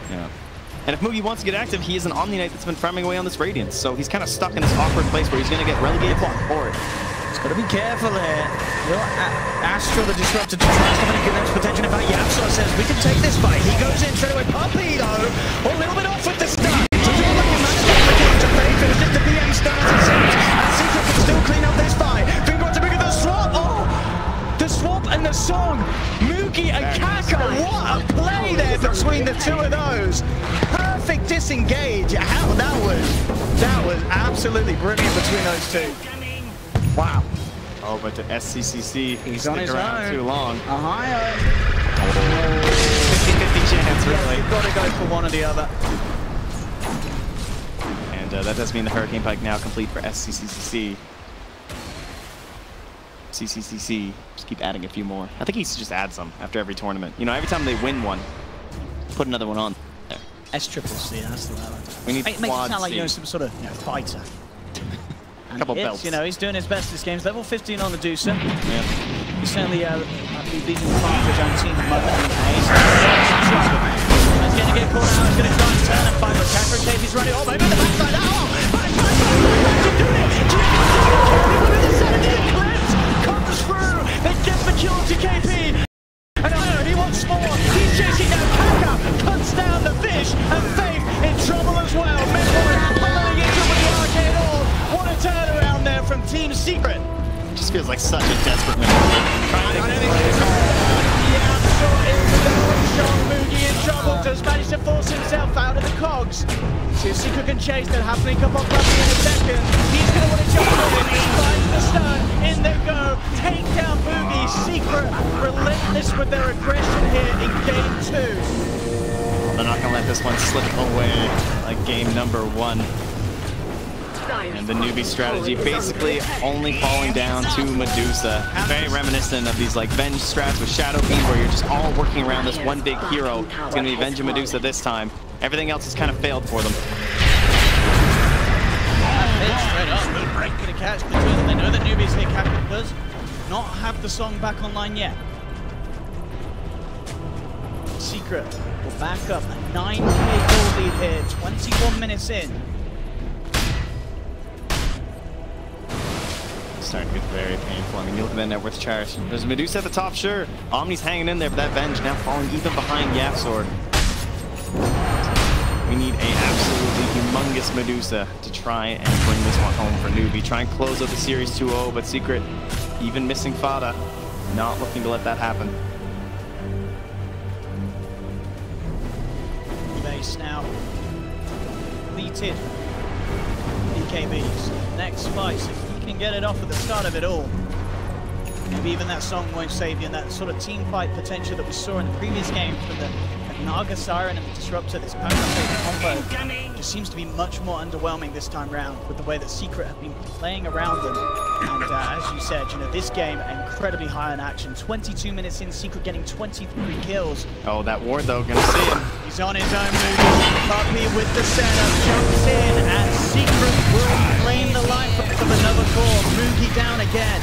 Yeah. And if Moogie wants to get active, he is an Omni Knight that's been farming away on this Radiance. So he's kind of stuck in this awkward place where he's going to get relegated for it. He's got to be careful here. Will Astral, the Disruptor, to try something to give them potential. In fact, Yapsor says, we can take this fight. He goes in straight away. Puppy, though, a little bit off with the stun. To feel like he managed to fade, finishes the PM stun as it seems. And Secret can still clean up this fight. Finger on to bigger the swap. Oh! The swap and the song. Moogie and Kaka, what a play there between the two of those. Perfect disengage. How that was absolutely brilliant between those two. Wow. Oh, but the SCCC, he's on his own. Too long. Ohio. 50-50 chance, really. You've got to go for one or the other. And that does mean the Hurricane Pike now complete for SCCC. CCCC, just keep adding a few more. I think he should just add some after every tournament. You know, every time they win one, put another one on there. S-triple-C, that's the way. We need it makes it sound like, you know, some sort of fighter. A couple belts. You know, he's doing his best this game. He's level 15 on the DOTA. Yeah. He's certainly beating the fight for his own team at the moment. He's going to get caught out. He's going to try and turn and fight with Kaka. He's running all over the backside. Comes through. They get the kill to KP. And he wants more. He's chasing down Kaka. Cuts down the fish. And Faith in trouble as well. Following into the arcade orb. What a turnaround there from Team Secret. Just feels like such a desperate maneuver. Moogie in trouble, does manage to force himself out of the cogs. See if Secret can chase, they'll happily come off Puppy in a second. He's going to want to jump in, he finds the stun, in they go, take down Moogie. Secret relentless with their aggression here in game 2. They're not going to let this one slip away like game number 1. And the Newbee strategy basically only falling down to Medusa. Very reminiscent of these like Venge strats with Shadow Fiend where you're just all working around this one big hero. It's going to be Venge and Medusa this time. Everything else has kind of failed for them. Straight up, no break for the catch between them. They know that Newbee's here. Kaka does not have the song back online yet. Secret will back up a 9k goal lead here, 21 minutes in. Starting to get very painful. I mean, you look at that net worth chart. There's Medusa at the top, sure. Omni's hanging in there, but that Venge now falling even behind Yapsor. We need a absolutely humongous Medusa to try and bring this one home for Newbee. Try and close out the series 2-0, but Secret, even missing Fada, not looking to let that happen. Base now completed. BKBs. Next fight. Can get it off at the start of it all. Maybe even that song won't save you, and that sort of team fight potential that we saw in the previous game from the Naga Siren and the Disruptor, this combo just seems to be much more underwhelming this time round with the way that Secret have been playing around them. And as you said, you know, this game incredibly high in action. 22 minutes in, Secret getting 23 kills. Oh, that ward though, gonna see him. He's on his own move. Puppy with the setup, jumps in, and Secret will claim the life of another core. Moogie down again.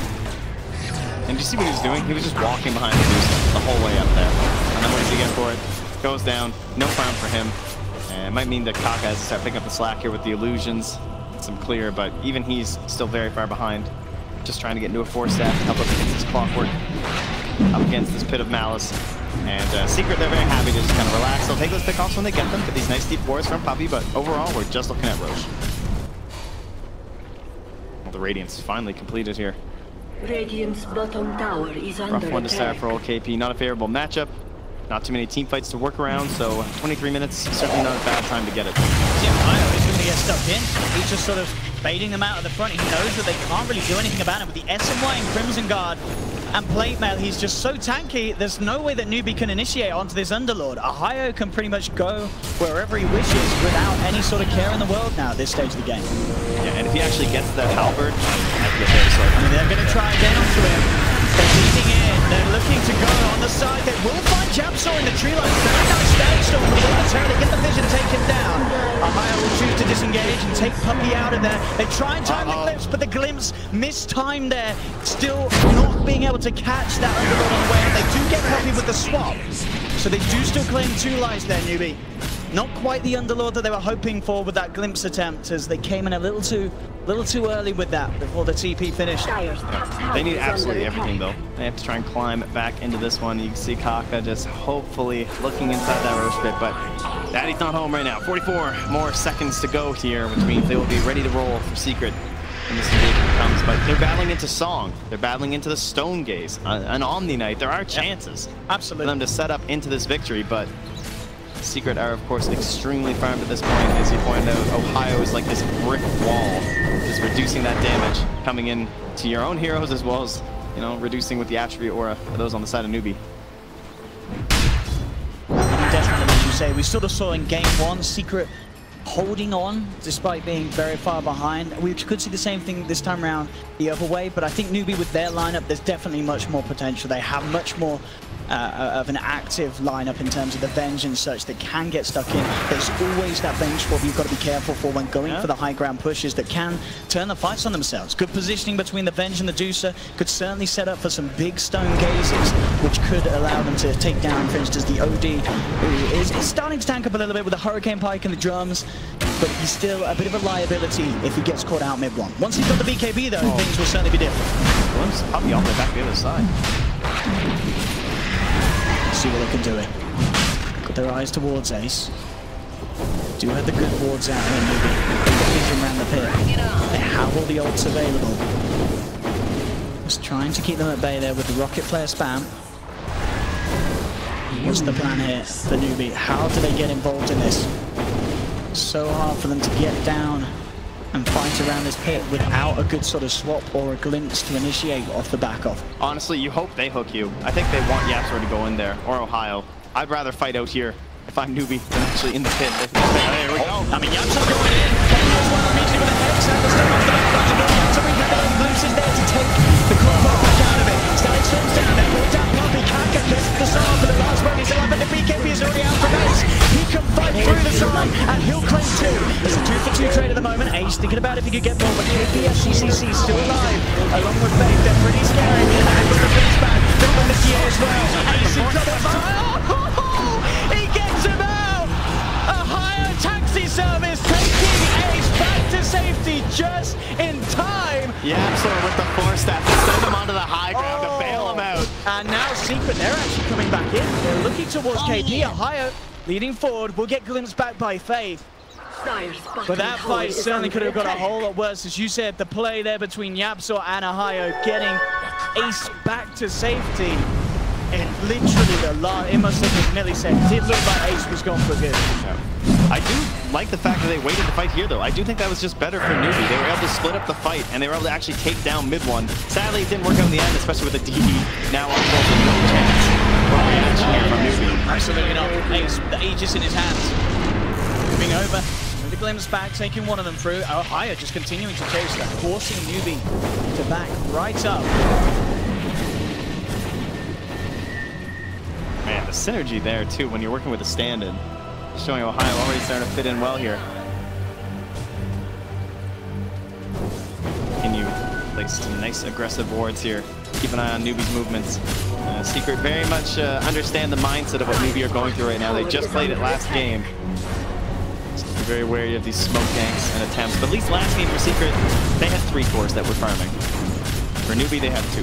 And do you see what he was doing? He was just walking behind Medusa the whole way up there. And then what does he get for it? Goes down, no crown for him. And it might mean that Kaka has to start picking up the slack here with the illusions. Some clear, but even he's still very far behind. Just trying to get into a 4-stack to help up against his clockwork. up against this pit of malice. And Secret, they're very happy to just kind of relax. They'll take those pickoffs when they get them, get these nice deep wards from Puppey, but overall, we're just looking at Roche. Well, the Radiance finally completed here. Radiant's bottom tower is under Rough one to start attack. for old KP. Not a favorable matchup. Not too many team fights to work around, so 23 minutes, certainly not a bad time to get it. Yeah, I know he's going to get stuck in. He's just sort of baiting them out of the front. He knows that they can't really do anything about it with the SMY and Crimson Guard and Plate Mail. He's just so tanky. There's no way that Newbee can initiate onto this Underlord. Ohio can pretty much go wherever he wishes without any sort of care in the world now at this stage of the game. Yeah, and if he actually gets that halberd, I feel very sorry. I mean, they're going to try again onto him. They're leading in. They're looking to go on the side. They will find Japsaw in the tree line. Very nice Stagstorm from momentarily get the vision, take him down. Ohio will choose to disengage and take Puppey out of there. They try and time the glimpse, but the glimpse mistimed there. Still not being able to catch that Underlord on the way. They do get Puppey with the swap. So they do still claim 2 lives there, Newbee. Not quite the Underlord that they were hoping for with that glimpse attempt, as they came in a little too early with that before the TP finished. They need absolutely everything though. They have to try and climb back into this one. You can see Kaka just hopefully looking inside that Roche pit, but Daddy's not home right now. 44 more seconds to go here, which means they will be ready to roll for Secret when this engagement comes. But they're battling into Song. They're battling into the Stone Gaze. An Omni Knight. There are chances Absolutely for them to set up into this victory, but Secret are, of course, extremely farmed at this point. As you pointed out, Ohio is like this brick wall, just reducing that damage, coming in to your own heroes as well as, you know, reducing with the attribute aura for those on the side of Newbee. Definitely, as you say, we sort of saw in game 1, Secret holding on despite being very far behind. We could see the same thing this time around the other way, but I think Newbee with their lineup, there's definitely much more potential. They have much more of an active lineup in terms of the Venge and such that can get stuck in. There's always that Venge swap you've got to be careful for when going for the high ground pushes that can turn the fights on themselves. Good positioning between the Venge and the DOTA could certainly set up for some big Stone Gazes, which could allow them to take down, for instance, the OD, who is starting to tank up a little bit with the Hurricane Pike and the drums, but he's still a bit of a liability if he gets caught out mid-1. Once he's got the BKB though, things will certainly be different. Once Puppey on the back the other side. See what they can do it. Got their eyes towards Ace. Do have the good wards out here, Newbee. They've got vision around the pit. They have all the ults available. Just trying to keep them at bay there with the rocket flare spam. What's the plan here for Newbee? How do they get involved in this? So hard for them to get down and fight around this pit without a good sort of swap or a glimpse to initiate off the back of. Honestly, you hope they hook you. I think they want Yapsor to go in there, or Ohio. I'd rather fight out here if I'm Newbee than actually in the pit. There we go. I mean, Yapsor going in. As well, immediately with a hex out the step off the back. Yapsor with glimpses there to take the combo back out of it. Static storms down there. Pull down Puppey. Kaka gets the song for the last one. He's alive, but the BKB is already out from Ace. He can fight through the song, and he'll claim 2. It's a 2-for-2 trade at the moment. Ace thinking about if he could get more, but KPFCCC still alive. Along with Faith, they're pretty scary. And with the finish back, they'll win the TA as well. Ace has got it. He gets him out. A higher taxi service taking Ace back to safety just in time. Yapsor with the force staff to send him onto the high ground to bail him out. And now Secret, they're actually coming back in. They're looking towards KP. Ohio leading forward. We'll get glimpsed back by Faith. But that fight certainly could have got a whole lot worse. As you said, the play there between Yapsor and Ohio getting Ace back to safety. And literally it must have been milliseconds. It looked like Ace was gone for good. Yeah. I do like the fact that they waited to fight here, though. I do think that was just better for Newbee. They were able to split up the fight, and they were able to actually take down mid-1. Sadly, it didn't work out in the end, especially with the DD now on both with no chance for a reaction here from Newbee. Absolutely not. Ace, the Aegis in his hands. Moving over. The glimpse back, taking one of them through. Ohio just continuing to chase that, forcing Newbee to back right up. Man, the synergy there, too, when you're working with a stand-in. Showing Ohio already starting to fit in well here. Continue place some nice aggressive wards here. Keep an eye on Newbee's movements. Secret very much understand the mindset of what Newbee are going through right now. They just played it last game. So be very wary of these smoke ganks and attempts. But at least last game for Secret, they had 3 cores that were farming. For Newbee, they had 2.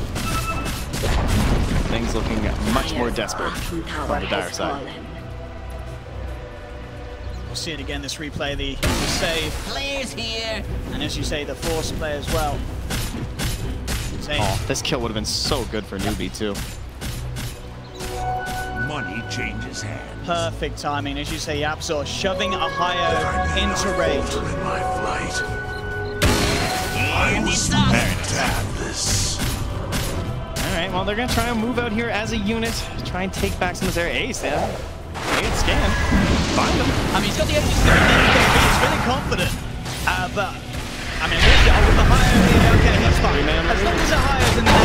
Things looking much more desperate on the dire side. We'll see it again, this replay, the save. Players here! And as you say, the force play as well. Oh, this kill would have been so good for Newbee too. Money changes hands. Perfect timing, as you say, Yapzor shoving Ohio into range. In my flight. I was meant to have this. All right, well, they're going to try and move out here as a unit, try and take back some of this area. Ace, yeah. They get scanned. Find them. I mean, he's got the edge, he's really confident. But, I mean, with Ohio here, okay, he's fine. As long as Ohio's in there,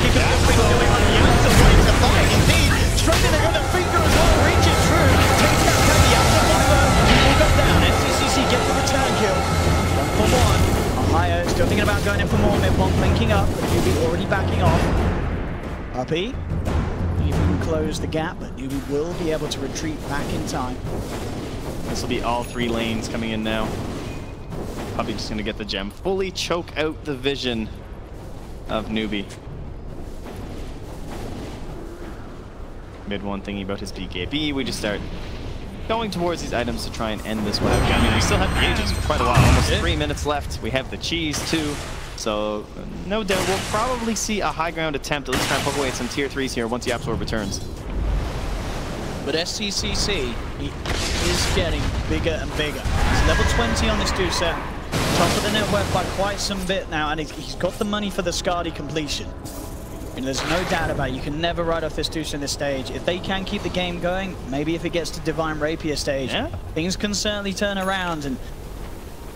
keep it moving, going on. Yapzor wanting to fight, indeed. Straight in, they're going to finger as well, reaches through. Takes out Kenny, Yapzor will go down. SCCC get the return kill. 1 for 1. Ohio still thinking about going in for more mid-bomb, linking up, but Newbee already backing off. Puppey, if you can close the gap, but Newbee will be able to retreat back in time. This will be all 3 lanes coming in now. Puppey just going to get the gem. Fully choke out the vision of Newbee. Mid one thinking about his BKB. We just start going towards these items to try and end this without gunning. We still have gauges for quite a while. Almost 3 minutes left. We have the cheese too. So no doubt we'll probably see a high ground attempt, at least try and poke away at some tier 3s here once the Yapzor returns. But SCCC is getting bigger and bigger. He's level 20 on this DOTA, top of the network by quite some bit now, and he's got the money for the Skadi completion. And there's no doubt about it, you can never write off this DOTA in this stage. If they can keep the game going, maybe if it gets to Divine Rapier stage, things can certainly turn around. And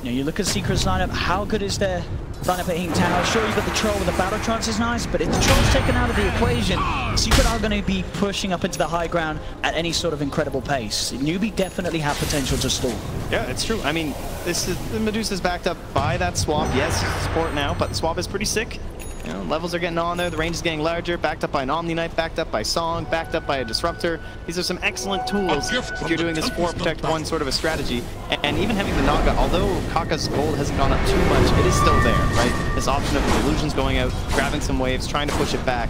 you know, you look at Secret's lineup, how good is their lineup at Hing Tower? Sure, you've got the Troll with the Battle Trance is nice, but if the Troll's taken out of the equation, Secret are going to be pushing up into the high ground at any sort of incredible pace. Newbee definitely have potential to stall. Yeah, it's true. I mean, this is the Medusa's backed up by that swap. Yes, he's support now, but the swap is pretty sick. You know, levels are getting on there, the range is getting larger, backed up by an Omni Knight, backed up by Song, backed up by a Disruptor. These are some excellent tools if you're doing this 4 protect 1 sort of a strategy. And even having the Naga, although Kaka's gold hasn't gone up too much, it is still there, right? This option of illusions going out, grabbing some waves, trying to push it back.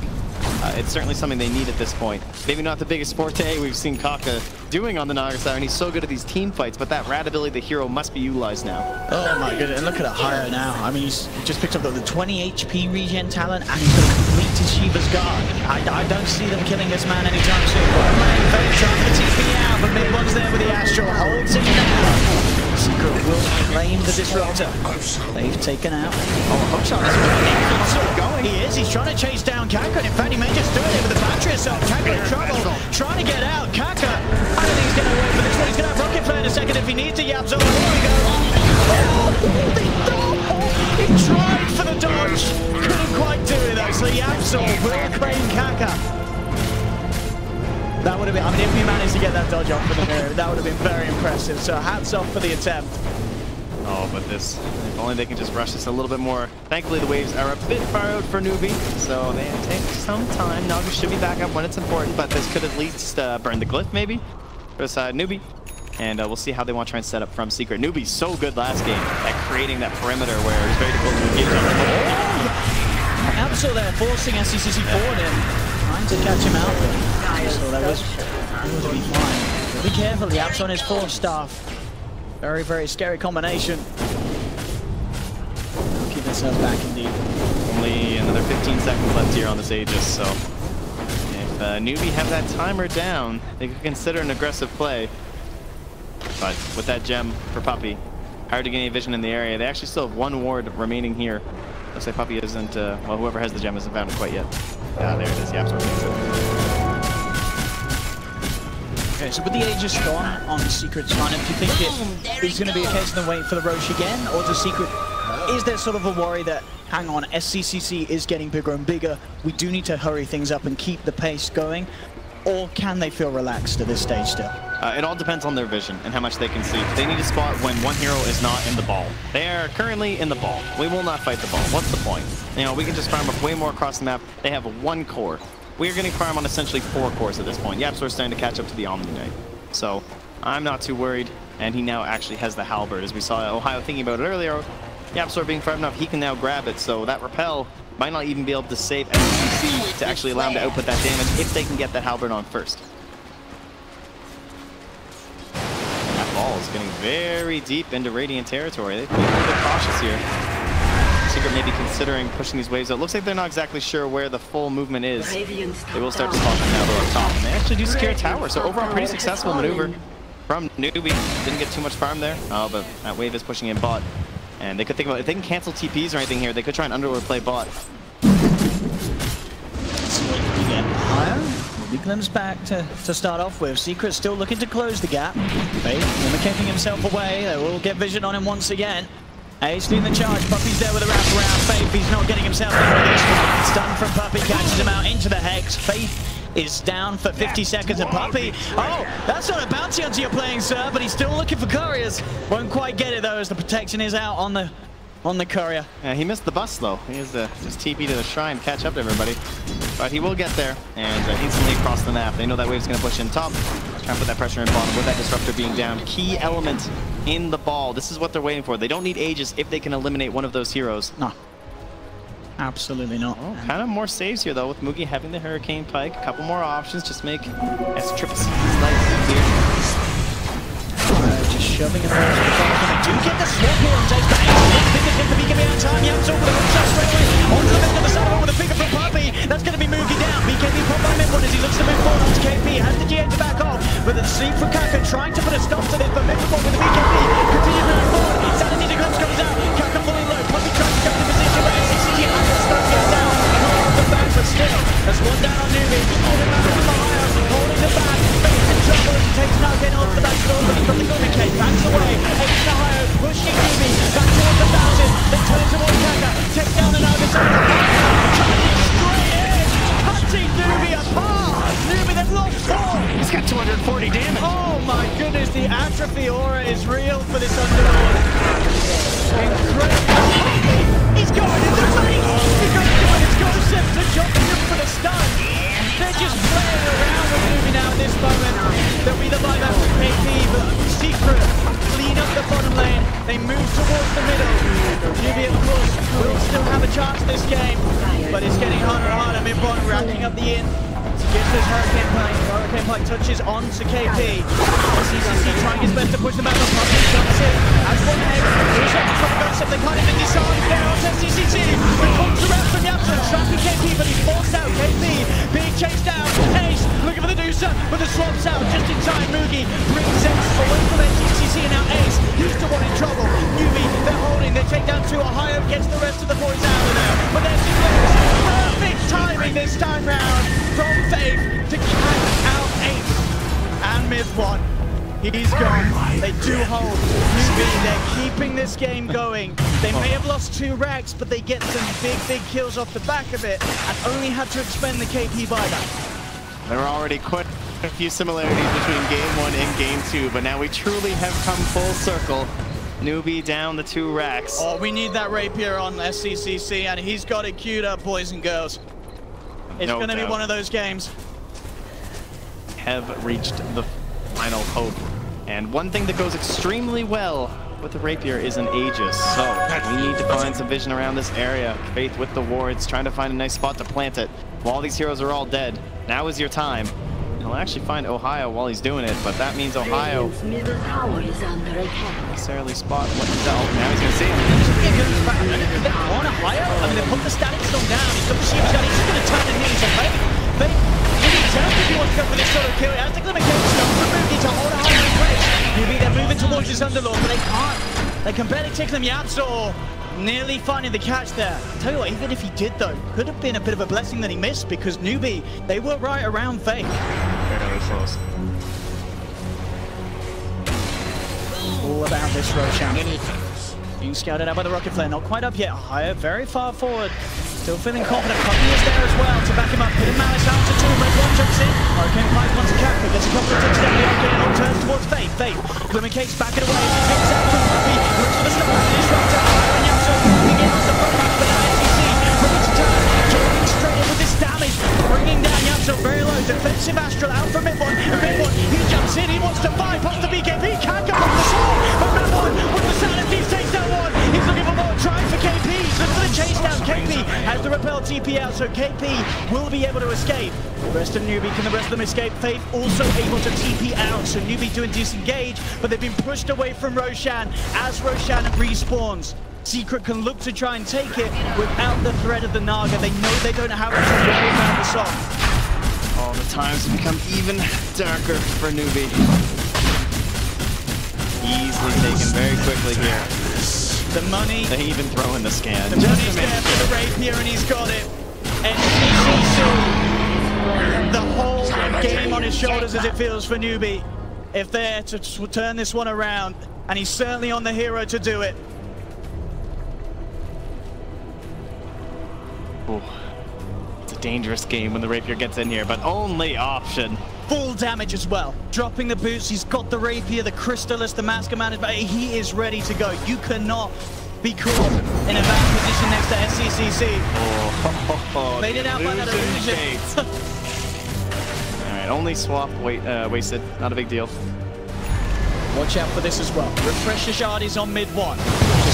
It's certainly something they need at this point. Maybe not the biggest forte we've seen Kaka doing on the Naga side, and he's so good at these team fights, but that rat ability, the hero, must be utilized now. Oh my goodness, and look at Ohio now. I mean, he's just picked up the 20 HP regen talent, and he's got a complete Shiva's guard. I don't see them killing this man anytime soon. Very trying to TP out, but mid-one's there with the Astral, holds it down. Secret will claim the Disruptor. They've taken out. Oh, Hookshot is going. He is. He's trying to chase down Kaka. In fact, he may just do it with the battery assault. Kaka in trouble. Trying to get out. Kaka. I don't think he's going to wait for this one. He's going to have Rocket Flare in a second if he needs to. Yapzor. Here we go. He tried for the dodge. Couldn't quite do it though. So Yapzor will claim Kaka. That would have been, I mean, if he managed to get that dodge off for the mirror, that would have been very impressive. So hats off for the attempt. Oh, but this, if only they can just rush this a little bit more. Thankfully, the waves are a bit far out for Newbee, so they take some time. Naga should be back up when it's important, but this could at least burn the glyph, maybe, for Newbee. And we'll see how they want to try and set up from Secret. Newbee's so good last game at creating that perimeter where he's very difficult to engage on the ball. Yapzor there, forcing SCCC forward in, trying to catch him out. So that was going to be fine. But be careful, Yapzor on his force staff. Very, very scary combination. Keep themselves back indeed. Only another 15 seconds left here on this Aegis, so if Newbee have that timer down, they could consider an aggressive play. But with that gem for Puppey, hard to get any vision in the area. They actually still have 1 ward remaining here. Looks like Puppey isn't, well, whoever has the gem hasn't found it quite yet. There it is, Yapzor takes it. Okay, so with the Aegis gone on Secret's lineup, do you think it is going to be a case of them waiting for the Roche again? Or does Secret, is there sort of a worry that, hang on, SCCC is getting bigger and bigger, we do need to hurry things up and keep the pace going? Or can they feel relaxed at this stage still? It all depends on their vision and how much they can see. They need a spot when one hero is not in the ball. They are currently in the ball. We will not fight the ball. What's the point? You know, we can just farm up way more across the map. They have 1 core. We are getting farm on essentially 4 cores at this point. Yapzor's starting to catch up to the Omni Knight. So I'm not too worried. And he now actually has the Halberd. As we saw Ohio thinking about it earlier, Yapzor being farmed enough, he can now grab it. So that Repel might not even be able to save SCCC CC to actually allow him to output that damage if they can get that halberd on first. And that ball is getting very deep into Radiant territory. They've been a little bit cautious here. Secret maybe considering pushing these waves out. Looks like they're not exactly sure where the full movement is. They will start to talk now though up top. And they actually do secure a tower, so overall pretty successful maneuver from Newbee. Didn't get too much farm there. Oh, but that wave is pushing in bot. And they could think about, if they can cancel TPs or anything here, they could try and underlord play bot. Newbee glimpse back to start off with. Secret still looking to close the gap. Faith keeping himself away. They will get vision on him once again. Ace doing the charge. Puppy's there with a wraparound. Faith, he's not getting himself down with this one. Stun from Puppy, catches him out into the Hex. Faith is down for 50 seconds, and Puppy, oh, that's not a bounty onto your playing, sir, but he's still looking for couriers. Won't quite get it though, as the protection is out on the courier. Yeah, he missed the bus though. He has to just TP to the shrine, catch up to everybody. But he will get there, and instantly across the map. They know that wave's going to push in top. Try and put that pressure in bottom with that disruptor being down. Key element in the ball. This is what they're waiting for. They don't need Aegis if they can eliminate one of those heroes. No. Absolutely not. Oh, kind of more saves here though, with Mugi having the Hurricane Pike. A couple more options, just make S-Triple C's life easier. Just shoving it around to the front. They do get the swap here on Jace, but Ace think it's going to be giving out time. Yams over the hook shot straight away. Onto the end of the side with a finger from Puppy. That's going to be Mugi down. BKB pop by mid one as he looks to move forward onto KP. Has the GA to back off, but the sleep from Kaka trying to put a stop to this, but mid one with the BKB. Continue moving forward. Sanity to glimpse comes out. Kaka fully low. Puppy tries to go to position, but SCC has to stop get down. The back, but still, there's one down on Newbee. Holding back from the higher, holding the back. Face in trouble as he takes now again off the back door, but he's got the Golden Cake. Backs away. Ace the higher, pushing Newbee. Back towards the 1000. Then turn towards Kaka. Takes down another side of the fire. Straight in. Cutting Newbee apart. Newbee, they've lost 4. He's got 240 damage. Oh my goodness, the atrophy aura is real for this Underlord. Incredible. He's going in the lane. He's going to do it. It's Joseph to jump him for the stun. They're just playing around with Newbee now at this moment. They'll be the buyback with KP, but Secret clean up the bottom lane. They move towards the middle. Newbee, of course, will still have a chance this game, but it's getting harder and harder. Mid-bot racking up the in. Gets this Hurricane Pike. Hurricane Pike touches onto KP. CCC trying his best to push them out of Puppy. Jumps in. Has one head. Here's up to try to go step. They can't even decide there onto CCC. But comes around from Yapson. Trapping KP, but he's forced out. KP being chased down. Ace looking for the DOTA, but the swap's out just in time. Mugi brings Ace away from CCC, and now Ace used to one in trouble. Newbee, they're holding. They take down to Ohio, gets the rest of the boys out of there. But there's two players. Perfect timing this time round from Faith to catch out Ace. And mid-one, he's gone. They do hold Newbee. They're keeping this game going. They may have lost 2 racks, but they get some big kills off the back of it, and only had to expend the KP buyback. There are already quite a few similarities between Game 1 and Game 2, but now we truly have come full circle. Newbee down the 2 racks. Oh, we need that rapier on SCCC, and he's got it queued up, boys and girls. It's going to be one of those games. Have reached the final hope. And one thing that goes extremely well with the rapier is an Aegis. So we need to find some vision around this area. Faith with the wards, trying to find a nice spot to plant it. While these heroes are all dead, now is your time. He'll actually find Ohio while he's doing it, but that means Ohio necessarily spot what he's out. Now he's going to see him. They want Ohio. I mean, they put the static storm down. He's got the shield shot. He's just going to turn and hit. So Faith really turns if he wants to go for this sort of kill. He has to limit stone from Mugi to hold Ohio in place. Newbee, they're moving towards this Underlord, but they can't. They can barely take them. Yapso nearly finding the catch there. I'll tell you what, even if he did though, could have been a bit of a blessing that he missed, because Newbee, they were right around Faith. Very close. All about this Roshan. Being scouted out by the rocket flare, not quite up yet. Higher, very far forward. Still feeling confident. Puppy is there as well to back him up. Putting Malice out to 2. Red one jumps in. Hurricane Pike wants to capture. Gets a couple of touchdowns. The arcade and all turns towards Faith. Faith, Glimmer Case backing away. Takes out from Puppy. Looks for the stop. Disruptor. Higher and Yapso moving in on the front line. But now SCC ready to turn. Joining straight in with this damage. Bringing down Yapso very low. Defensive Astral out from mid-one. And mid-one, he jumps in. He wants to bypass the BKB. Can't go from the sword. But mid-one with the sanity takes that one. He's looking for more. Trying for KP. He's looking for the chase down. KP has the Repel TP out, so KP will be able to escape. The rest of Newbee, can the rest of them escape? Faith also able to TP out, so Newbee doing disengage, but they've been pushed away from Roshan as Roshan respawns. Secret can look to try and take it without the threat of the Naga. They know they don't have to worry about the song. All the times have become even darker for Newbee. Easily taken very quickly here. The money. They even throw in the scan. The money's there for the rapier and he's got it. NCCC. The whole game on his shoulders as it feels for Newbee. If they're to turn this one around, and he's certainly on the hero to do it. Ooh. It's a dangerous game when the rapier gets in here, but only option. Full damage as well. Dropping the boots, he's got the rapier, the crystalist, the masker man, but he is ready to go. You cannot be caught in a bad position next to SCCC. Oh, made it out by that illusion. Alright, only swap wasted, not a big deal. Watch out for this as well. Refresher shard is on mid one.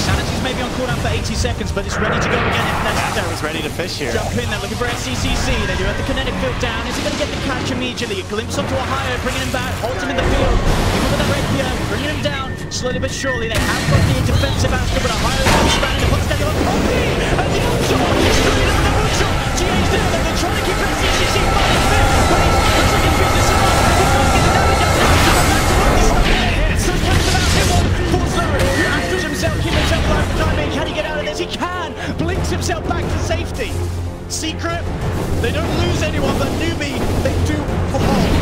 Sanity's maybe on cooldown for 80 seconds, but it's ready to go again if necessary. He's ready to fish here. Jump in there, looking for SCCC. They do have the kinetic field down. Is he going to get the catch immediately? A glimpse onto Ohio, bringing him back, holds him in the field. Even with the rapier, bringing him down slowly but surely. They have got the defensive aspect, but Ohio is expanding. What's that? And the upshot, straight up the bootshot. GH down, they're trying to keep SCCC fighting fit, but he's looks like he's business up. He's going to get the damage up now. Back to work this time. So comes about him on full slurry. Astros himself, keep himself alive for timing. Can he get out of this? He can. Blinks himself back to safety. Secret, they don't lose anyone, but Newbee, they do for home.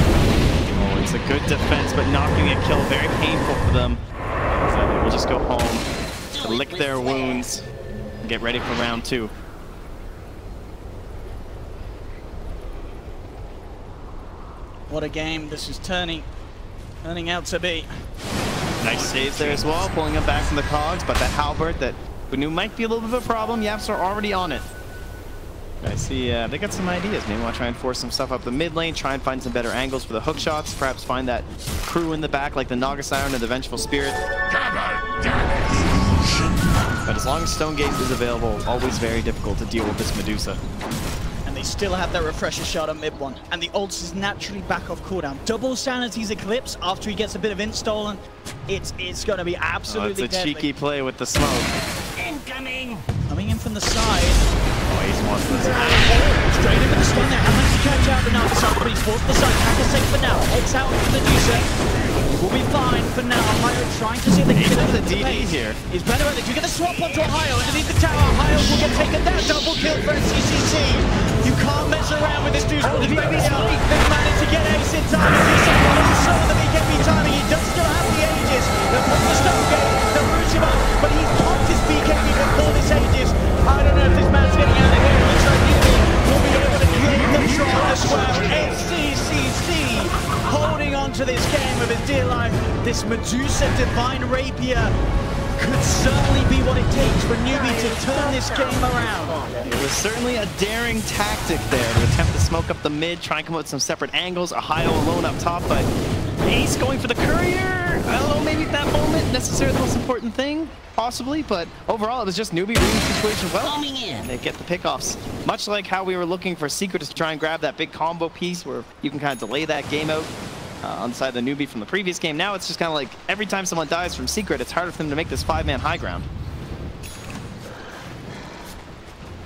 Oh, it's a good defense, but not getting a kill. Very painful for them. So they will just go home, to lick their wounds, and get ready for round 2. What a game this is turning out to be. Nice saves there as well, pulling him back from the cogs, but that halberd that we knew might be a little bit of a problem, Yaps are already on it. I see they got some ideas. Maybe want to try and force some stuff up the mid lane, try and find some better angles for the hook shots, perhaps find that crew in the back like the Naga Siren or the Vengeful Spirit. But as long as Stone Gaze is available, always very difficult to deal with this Medusa. And they still have that refresher shot on mid one. And the ults is naturally back off cooldown. Double Sanity's Eclipse after he gets a bit of install, and it's going to be absolutely it's a deadly. cheeky play with the smoke. Incoming! Coming in from the side. Oh, he's wants this. Straight into the stun there. How much to catch out the Naga side, but he's forced the side. Hacker safe for now. Heads out into the Medusa. We'll be fine for now. Ohio trying to see if they can get the DD here. He's better at it. You get the swap onto Ohio underneath the tower. Ohio will get taken down. Double kill for CCC. You can't mess around with this dude's baby out. They've managed to get Ace in time. He's a little slow the BKB timing. He does still have the Aegis. They'll put the stone gate. They'll root him up. But he's popped his BKB before this Aegis. I don't know if this man's getting out of here. It looks like Newbee will be able to claim control as well. SCCC holding on to this game with his dear life. This Medusa Divine Rapier could certainly be what it takes for Newbee to turn this game around. It was certainly a daring tactic there to attempt to smoke up the mid, try and come up with some separate angles. Ohio alone up top, but Ace going for the courier. I don't know, maybe at that moment necessarily the most important thing, possibly, but overall it was just Newbee reading the situation well. They get the pickoffs. Much like how we were looking for Secret to try and grab that big combo piece where you can kind of delay that game out. On the side of the Newbee from the previous game. Now it's just kind of like every time someone dies from Secret, it's harder for them to make this 5-man high ground.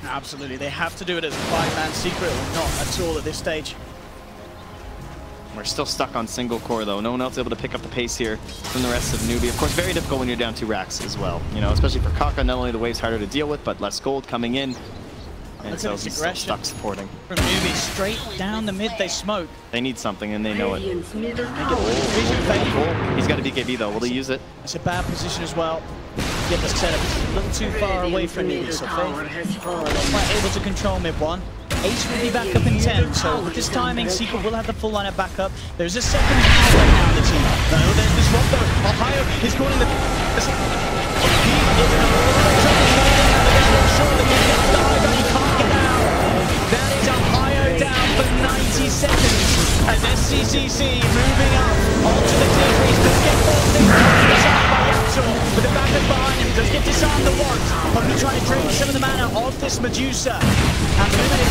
Absolutely, they have to do it as a 5-man Secret or not at all at this stage. We're still stuck on single core though. No one else able to pick up the pace here from the rest of Newbee. Of course, very difficult when you're down 2 racks as well. You know, especially for Kaka, not only the wave's harder to deal with, but less gold coming in. And so he's still stuck supporting. From Newbee, straight down the mid, they smoke. They need something, and they know it. He's got a BKB though. Will he use it? It's a bad position as well. Get the setup. It's a little too far away from Newbee, so Faith not quite able to control mid one. Ace will be back up in 10, so with this timing, Secret will have the full lineup back up. There's a second half right now in the team. No, there's this one though. Ohio is calling the... That is Ohio down for 90 seconds as SCCC moving up onto the tier 3. Still get forced in by Absol with the backup behind him. Does get disarmed the once. Probably trying to drain some of the mana of this Medusa. And limited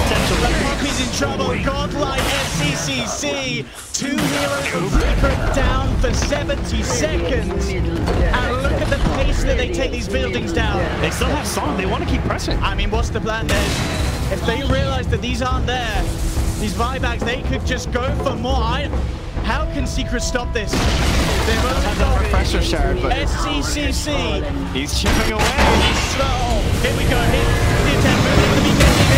potential. The Puppy's in trouble. Godlike SCCC. 2 heroes from Secret down for 70 seconds. And look at the pace that they take these buildings down. They still have Song. They want to keep pressing. I mean, what's the plan then? If they realize that these aren't there, these buybacks, they could just go for more. How can Secret stop this? They've only got refresher shard, but SCCC. He's chipping away. He's slow. Here we go. Here the attempt moving to the BK.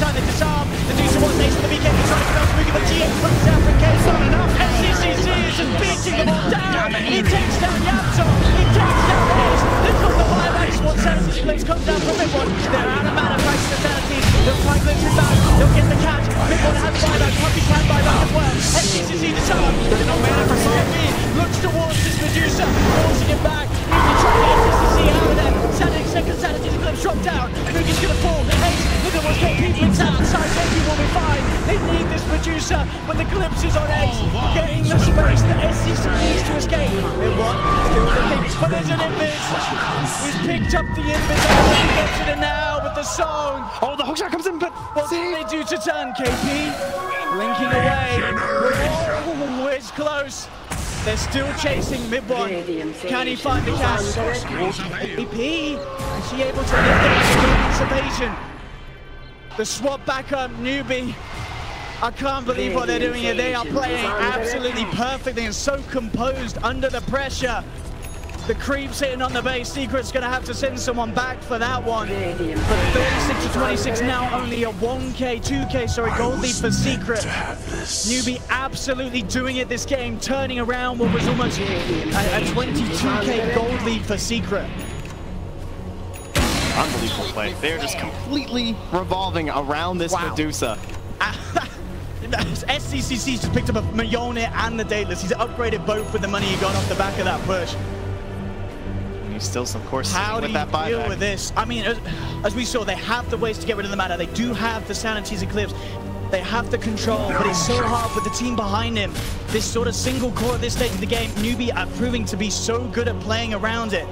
Time to disarm. The Dusa was next to the BK. He's trying to come through. The GX puts out for K. It's not enough. SCCC is just beating them all down. He takes down Yapto. He takes down Ace. They've got the buybacks. What Sanity Clips comes down from Midwood. They're out of mana. Price the Sanity. They'll try Clips back. They'll get the catch. Midwood has buyback. Puppy can buyback as well. SCCC disarmed. There's no mana for Sanity. Looks towards this Medusa. Forcing it back. He's trying to get SCCC out of there. Sanity, second Sanity Clips dropped down. Nuki's gonna fall. Ace. Look at what's KP brings out inside. KP will be fine. They need this Medusa, but the glimpse is on Ace. Getting the space that SCC needs to escape. Midwood still looking, but there's an Invis. He's picked up the Invis and he gets it now with the song. Oh, the hookshot comes in, but what do they do to turn? KP blinking away. Oh, it's close. They're still chasing Midwood. Can he find the catch? KP, is she able to lift it with anticipation? The swap back up, Newbee. I can't believe what they're doing here. They are playing absolutely perfectly and so composed under the pressure. The creep's hitting on the base. Secret's going to have to send someone back for that one. But 36 to 26 now, only a 2K, sorry, gold lead for Secret. Newbee absolutely doing it this game, turning around what was almost a 22K gold lead for Secret. Unbelievable play. They're just completely revolving around this Medusa. SCCC just picked up a Mjolnir and the Daedalus. He's upgraded both with the money he got off the back of that push. And he's still, of course, how with do that buyback. you deal with this? I mean, as we saw, they have the ways to get rid of the mana. They do have the Sanity's Eclipse. They have the control, but it's so hard with the team behind him. This sort of single core at this stage of the game, Newbee are proving to be so good at playing around it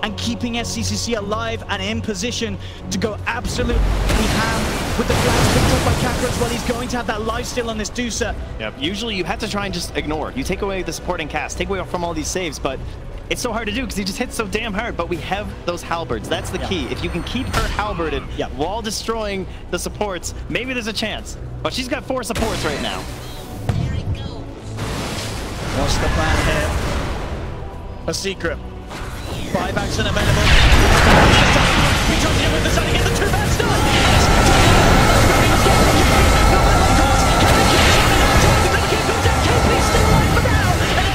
and keeping SCCC alive and in position to go absolutely ham with the flash picked up by Kakra as well. He's going to have that lifesteal on this Dusa. Yep. Usually you have to try and just ignore. You take away the supporting cast, take away from all these saves, but it's so hard to do because he just hits so damn hard. But we have those halberds. That's the key. If you can keep her halberded while destroying the supports, maybe there's a chance. But she's got 4 supports right now. What's the plan here? A secret. Buybacks unavailable. He drops in with the sun again, the 2-man stun.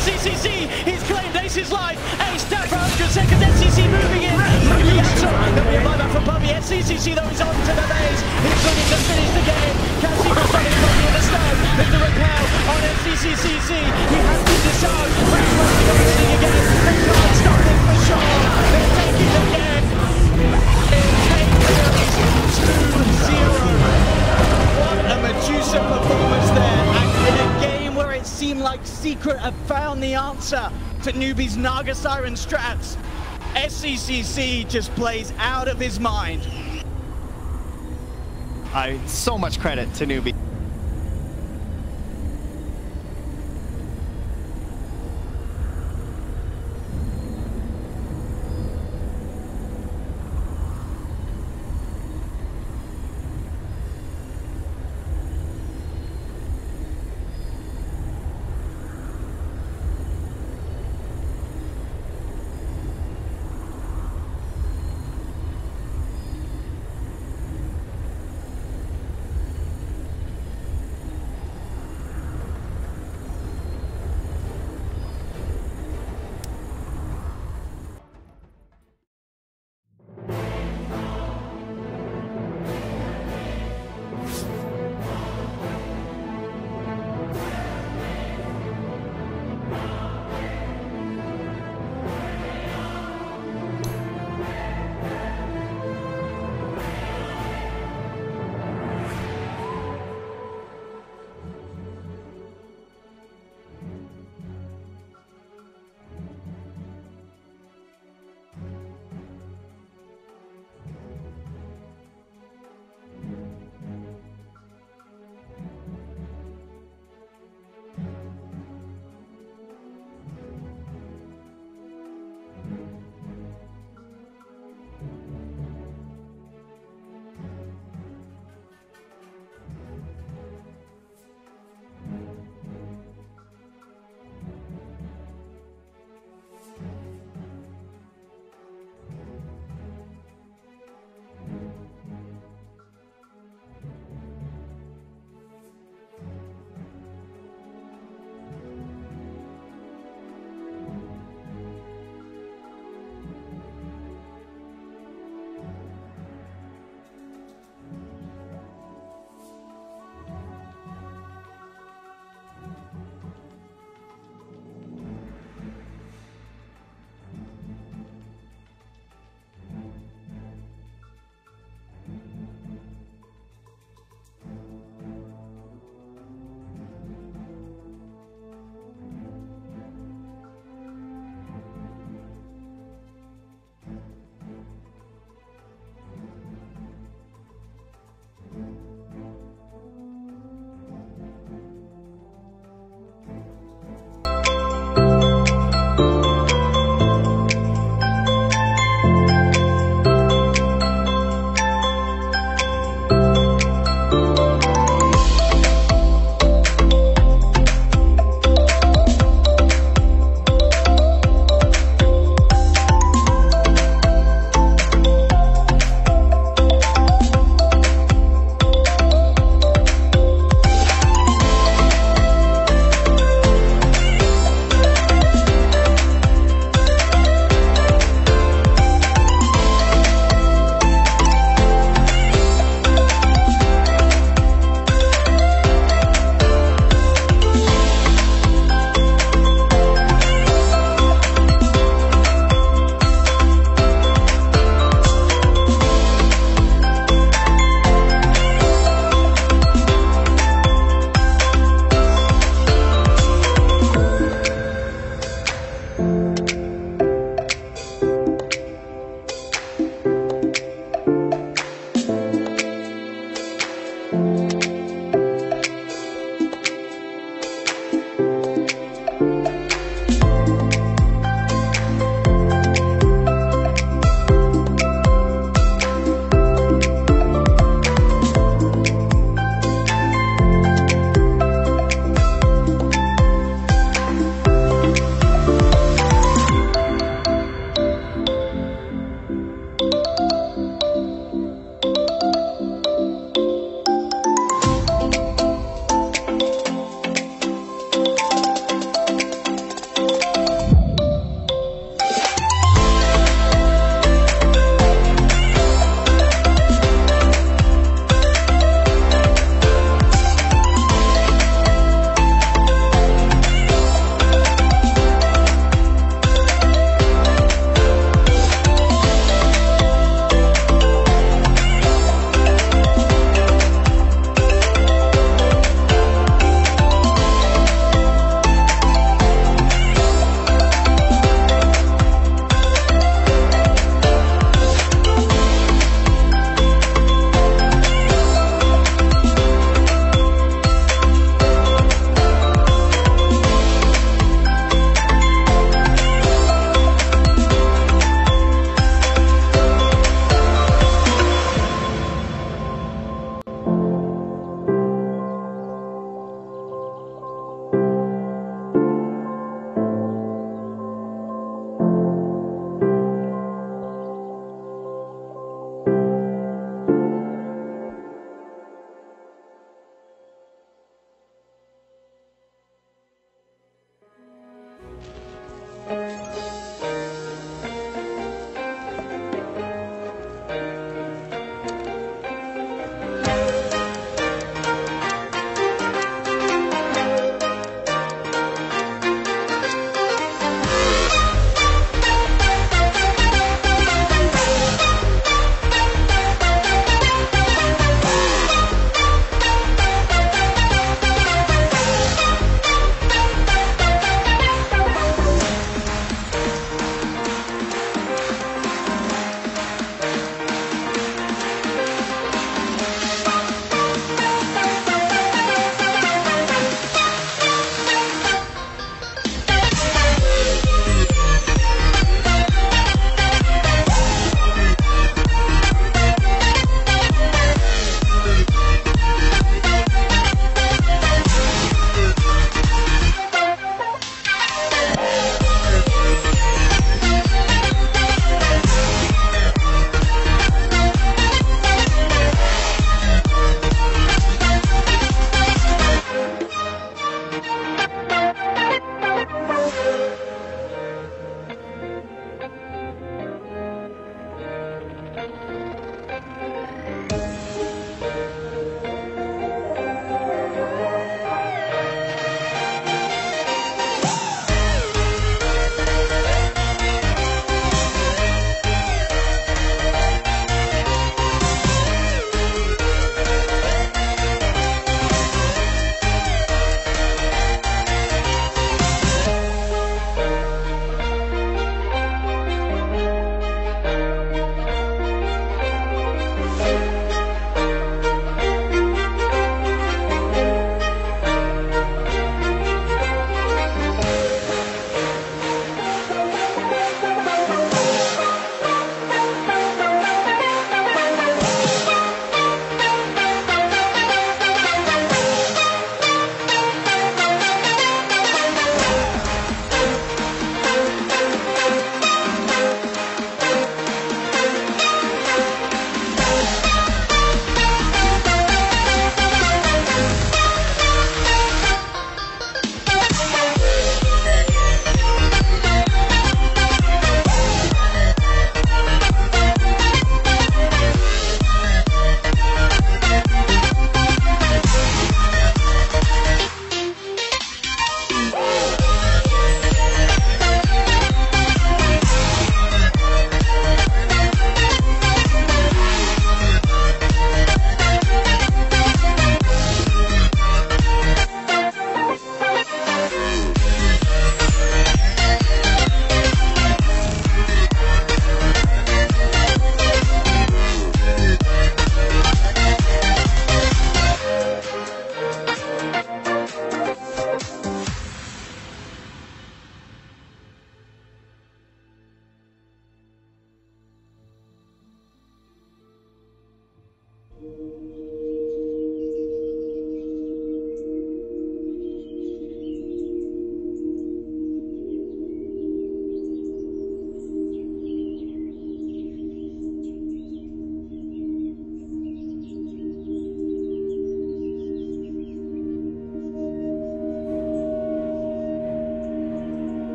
SCCC, he's claimed Ace's life. Ace down for 100 seconds. SCC moving in. There'll be a buyback from Bobby. SCCC though is on to the base. He's looking to finish the game. Can Secret starting Bobby with a stun. There's the repel on SCCC. He has to disarm. But he's running everything again. They can't stop this for sure. They're taking the game. It's 2-0. What a Medusa performance there. And in a game where it seemed like Secret had found the answer to Newbee's Naga Siren strats, SCCC just plays out of his mind. So much credit to Newbee.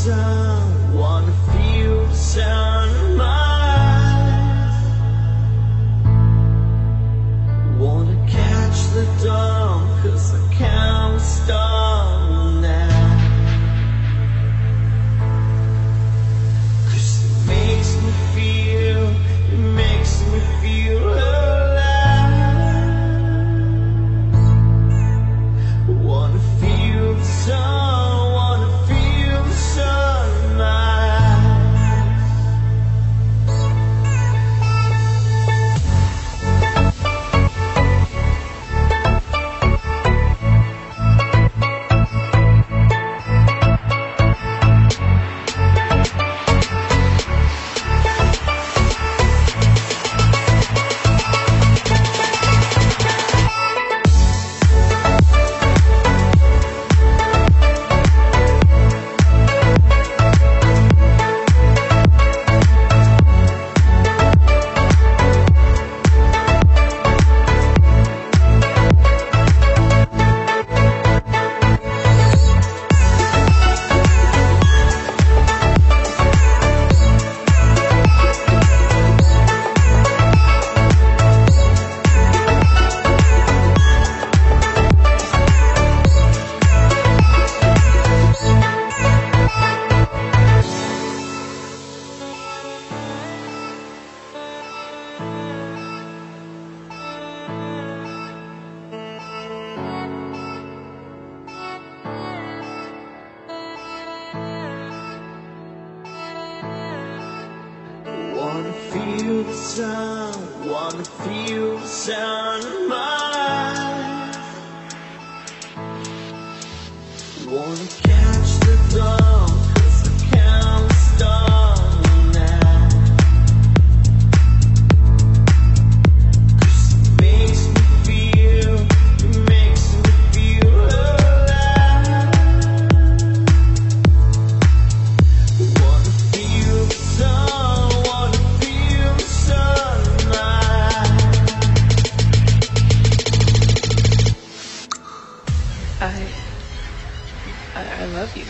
sun, wanna feel the sun in my eyes. Wanna catch the dawn, 'cause I can't stop now. 'Cause it makes me feel alive. Wanna feel the sun, wanna feel the sun in my eyes. Wanna feel the sun, wanna feel the sun in my eyes. Wanna catch the dawn, 'cause I can't stop now. 'Cause it makes me feel alive. Wanna feel the sun, wanna feel the sun in my eyes. I love you.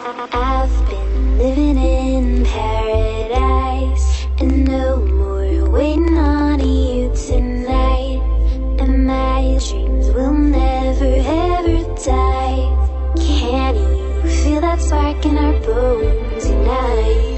I've been living in paradise, and no more waiting on you tonight. And my dreams will never ever die. Can you feel that spark in our bones tonight?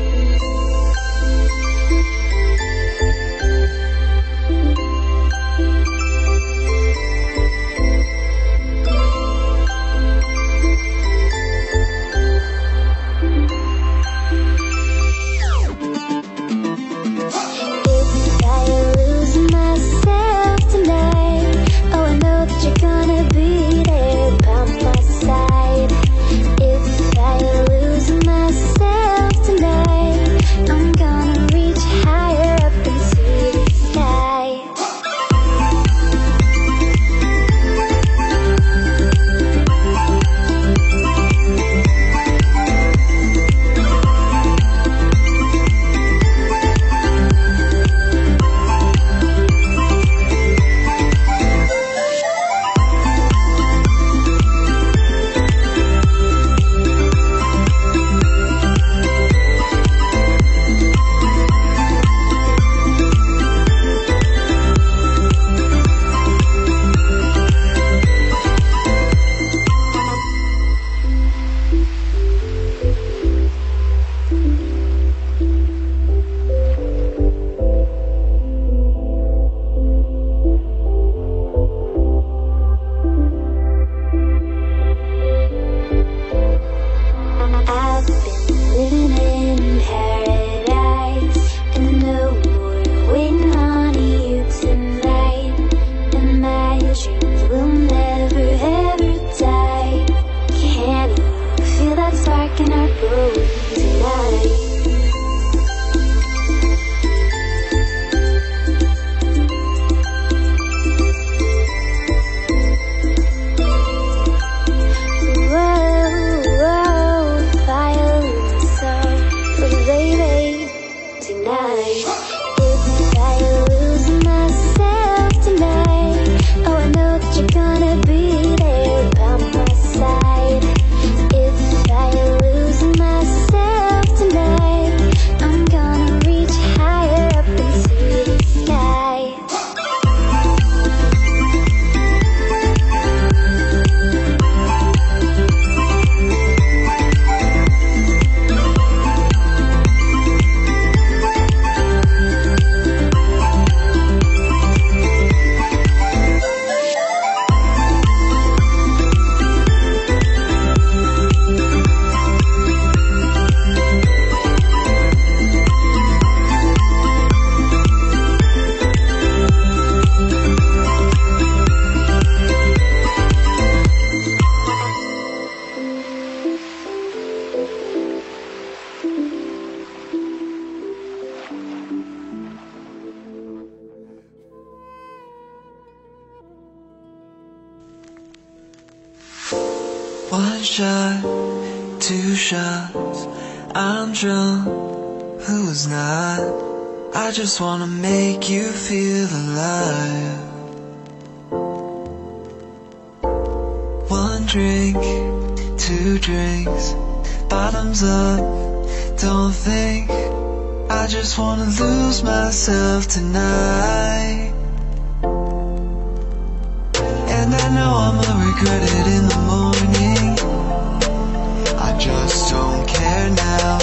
One shot, two shots, I'm drunk, who's not? I just wanna make you feel alive. One drink, two drinks, bottoms up, don't think. I just wanna lose myself tonight. And I know I'ma regret it in the morning. I just don't care now.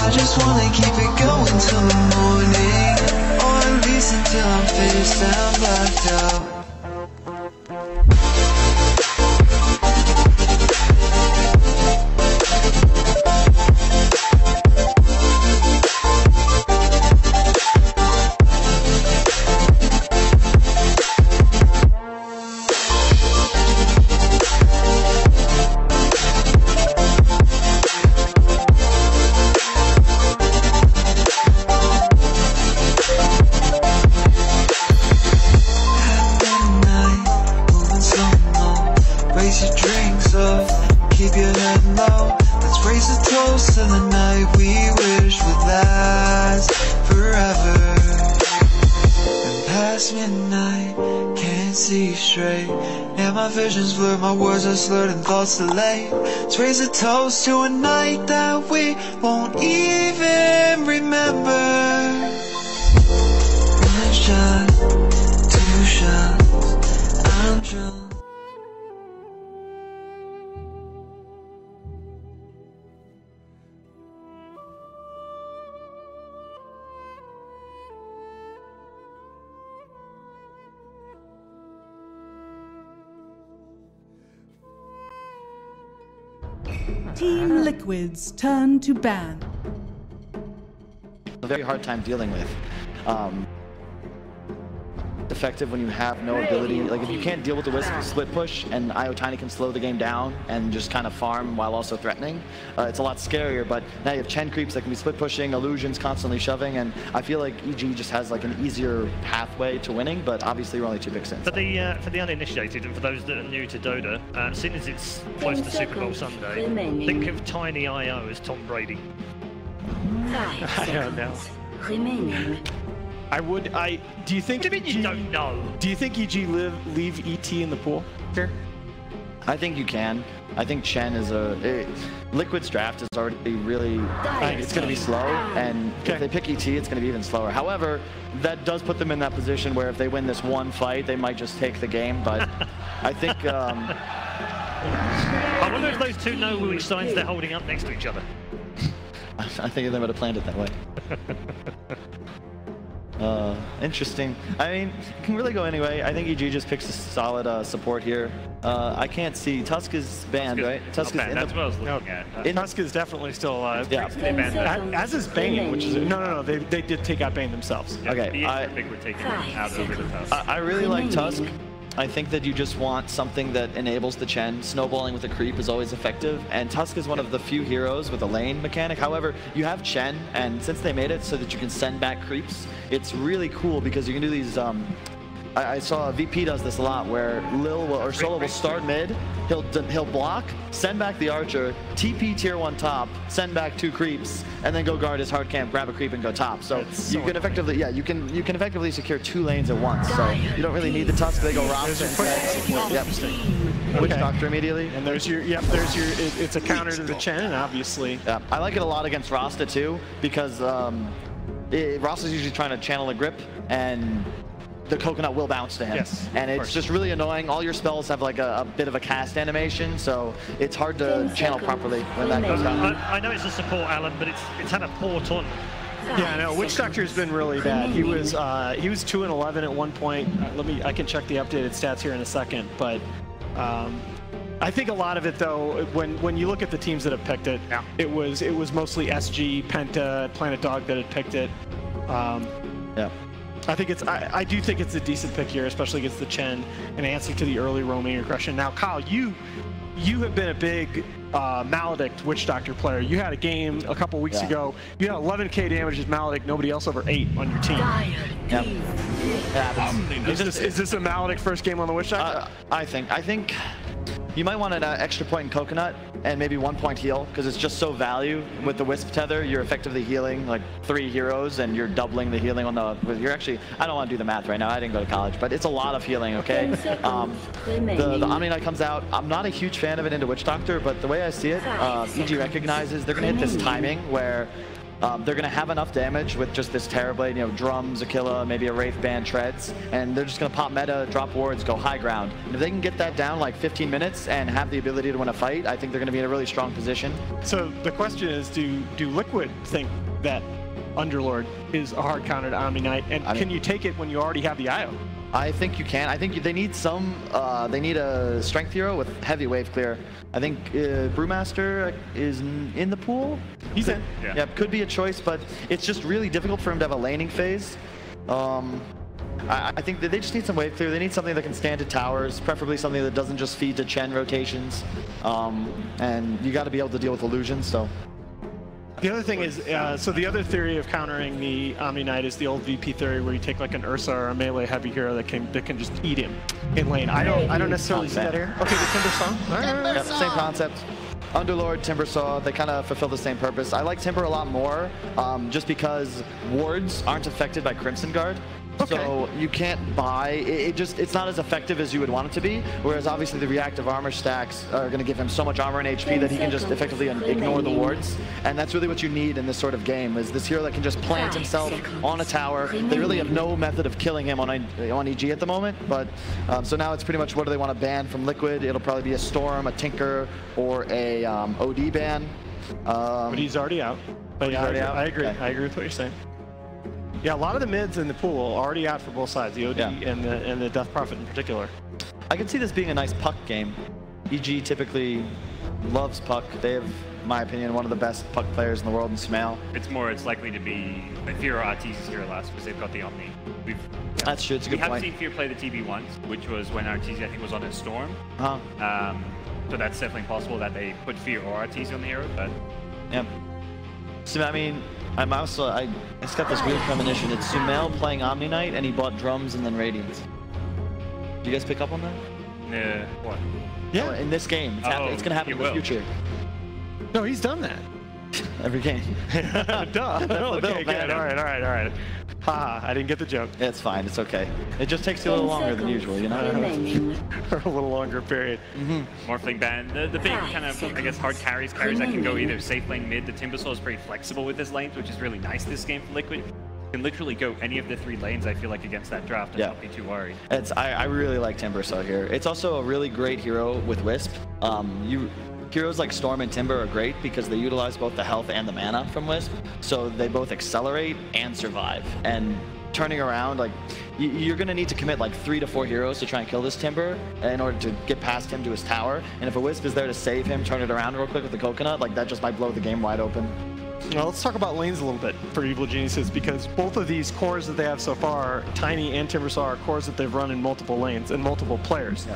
I just wanna keep it going till the morning, or at least until I'm face down, blacked out. past midnight, can't see straight. And my visions blur, my words are slurred and thoughts delayed. Let's raise a toast to a night that we won't even remember. One shot, two shots, I'm drunk. Team Liquid's turn to ban. A very hard time dealing with. Effective when you have no ability. Like if you can't deal with the Wisp split push and IO Tiny can slow the game down and just kind of farm while also threatening, it's a lot scarier. But now you have Chen creeps that can be split pushing, illusions constantly shoving, and I feel like EG just has like an easier pathway to winning, but obviously we're only 2 picks in. For the uninitiated and for those that are new to Dota, seeing as it's close to Super Bowl Sunday, think of Tiny IO as Tom Brady. I don't know. Do you think? What do you mean you don't know? Do you think EG leave ET in the pool here? I think you can. I think Chen is Liquid's draft is already really. It's going to be slow, and if they pick ET, it's going to be even slower. However, that does put them in that position where if they win this one fight, they might just take the game. But I think. I wonder if those two know which signs they're holding up next to each other. I think they might have planned it that way. Interesting. I mean, it can really go anyway. I think EG just picks a solid support here. I can't see. Tusk is banned, right? Tusk is in That's what I was looking at. Tusk is definitely still alive. Yeah. As is Bane, which is no. They did take out Bane themselves. Yeah, okay. I think we're taking out of the Tusk. I really like Tusk. I think that you just want something that enables the Chen. Snowballing with a creep is always effective, and Tusk is one of the few heroes with a lane mechanic. However, you have Chen, and since they made it so that you can send back creeps, it's really cool because you can do these. I saw VP does this a lot, where Solo will start mid, he'll block, send back the archer, TP tier 1 top, send back 2 creeps, and then go guard his hard camp, grab a creep, and go top. So you can effectively, you can effectively secure 2 lanes at once. So you don't really need the Tusk. They go roster and yep. Witch Doctor immediately. And there's your it's a counter to the Chen, obviously. Yeah, I like it a lot against Rasta too, because Rasta's usually trying to channel a grip, and the coconut will bounce to him. Yes, and it's just really annoying. All your spells have like a bit of a cast animation, so it's hard to channel properly when that goes down. I know it's a support, Alan, but it's had a poor ton. Yeah, no, Witch Doctor's been really bad. He was 2-11 at one point. I can check the updated stats here in a second, but I think a lot of it though, when you look at the teams that have picked it, it was mostly SG, Penta, Planet Dog that had picked it. Yeah. I think I do think it's a decent pick here, especially against the Chen, an answer to the early roaming aggression. Now, Kyle, you have been a big Maledict Witch Doctor player. You had a game a couple weeks ago. You had 11k damage as Maledict, nobody else over 8 on your team. Yep. Is this a Maledict first game on the Witch Doctor? I think you might want an extra point in Coconut and maybe 1 point heal, because it's just so value with the Wisp tether. You're effectively healing like 3 heroes, and you're doubling the healing on the. You're actually. I don't want to do the math right now. I didn't go to college, but it's a lot of healing. Okay. The Omni Knight comes out. I'm not a huge fan of it into Witch Doctor, but the way I see it, EG recognizes they're gonna hit this timing where. They're going to have enough damage with just this Terrorblade, drums, Aquila, maybe a Wraith Band, Treads, and they're just going to pop meta, drop wards, go high ground. And if they can get that down like 15 minutes and have the ability to win a fight, I think they're going to be in a really strong position. So the question is, do Liquid think that Underlord is a hard counter to Omni Knight, and can you take it when you already have the IO? I think you can. I think they need they need a strength hero with heavy wave clear. I think Brewmaster is in the pool. He's in. Yeah, could be a choice, but it's just really difficult for him to have a laning phase. I think that they just need some wave clear. They need something that can stand to towers, preferably something that doesn't just feed to Chen rotations. And you got to be able to deal with illusions. So. The other thing is, so the other theory of countering the Omni Knight is the old VP theory, where you take like an Ursa or a melee heavy hero that can just eat him in lane. I don't necessarily see that here. Okay, the Timbersaw. Yep, same concept. Underlord, Timbersaw, they kind of fulfill the same purpose. I like Timber a lot more, just because wards aren't affected by Crimson Guard. So you can't buy, it's not as effective as you would want it to be, whereas obviously the reactive armor stacks are going to give him so much armor and HP that he can just effectively ignore the wards, and that's really what you need in this sort of game, is this hero that can just plant himself on a tower. They really have no method of killing him on EG at the moment, but so now it's pretty much what do they want to ban from Liquid. It'll probably be a Storm, a Tinker, or a OD ban. But he's already out. But yeah, I agree. Okay. I agree with what you're saying. Yeah, a lot of the mids in the pool are already out for both sides, the OD and the Death Prophet in particular. I can see this being a nice puck game. EG typically loves puck. They have, in my opinion, one of the best puck players in the world in Smail. It's likely to be Fear or Arteezy's here last because they've got the Omni. That's true. It's a good point. We have seen Fear play the TB once, which was when Arteezy I think was on a Storm. So that's definitely possible that they put Fear or Arteezy on the hero, but yeah. So I mean, I just got this weird premonition. It's Sumail playing Omni Knight, and he bought drums and then Radiance. Do you guys pick up on that? What? Yeah. In this game, it's gonna happen in the future. No, he's done that. Every game. Duh. Okay, good. All right. Haha, I didn't get the joke. It's fine. It's okay. It just takes you a little longer than usual, you know? Or a little longer period. Morphling ban. The big kind of, I guess, hard carries that can go either safe lane mid. The Timbersaw is pretty flexible with his lanes, which is really nice this game for Liquid. Can literally go any of the 3 lanes, I feel like, against that draft and not be too worried. I really like Timbersaw here. It's also a really great hero with Wisp. Heroes like Storm and Timber are great because they utilize both the health and the mana from Wisp, so they both accelerate and survive. And turning around, like, you're going to need to commit like 3 to 4 heroes to try and kill this Timber in order to get past him to his tower. And if a Wisp is there to save him, turn it around real quick with the coconut, like that just might blow the game wide open. Now let's talk about lanes a little bit for Evil Geniuses, because both of these cores that they have so far, Tiny and Timbersaw, are cores that they've run in multiple lanes and multiple players.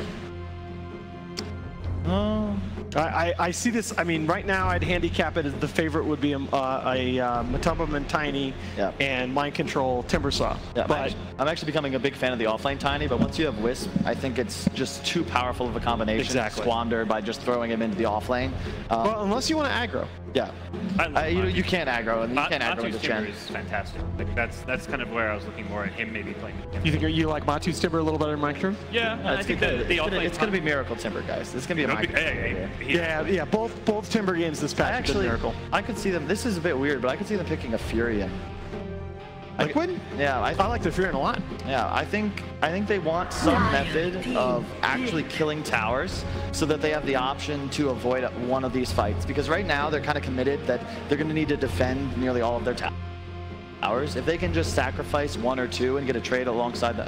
I see this. I mean, right now I'd handicap it as the favorite would be a Matumbaman Tiny and Mind Control Timbersaw. Yeah, but I'm actually becoming a big fan of the offlane Tiny, but once you have Wisp, I think it's just too powerful of a combination to squander by just throwing him into the offlane. Well, unless you want to aggro. Yeah. You can't aggro, and you can't aggro into Chen. is fantastic. Like that's kind of where I was looking more at him maybe playing. You think you like Matu's Timber a little better than Mind Control? Yeah, I think it's going to be Miracle Timber, guys. It's going to be a Mind Control. Yeah. Both Timber games this patch have been Miracle. I could see them. This is a bit weird, but I could see them picking a Furion. Liquid? Yeah, I like the Furion a lot. Yeah, I think they want some method of actually killing towers so that they have the option to avoid one of these fights. Because right now they're kind of committed that they're going to need to defend nearly all of their towers. If they can just sacrifice 1 or 2 and get a trade alongside,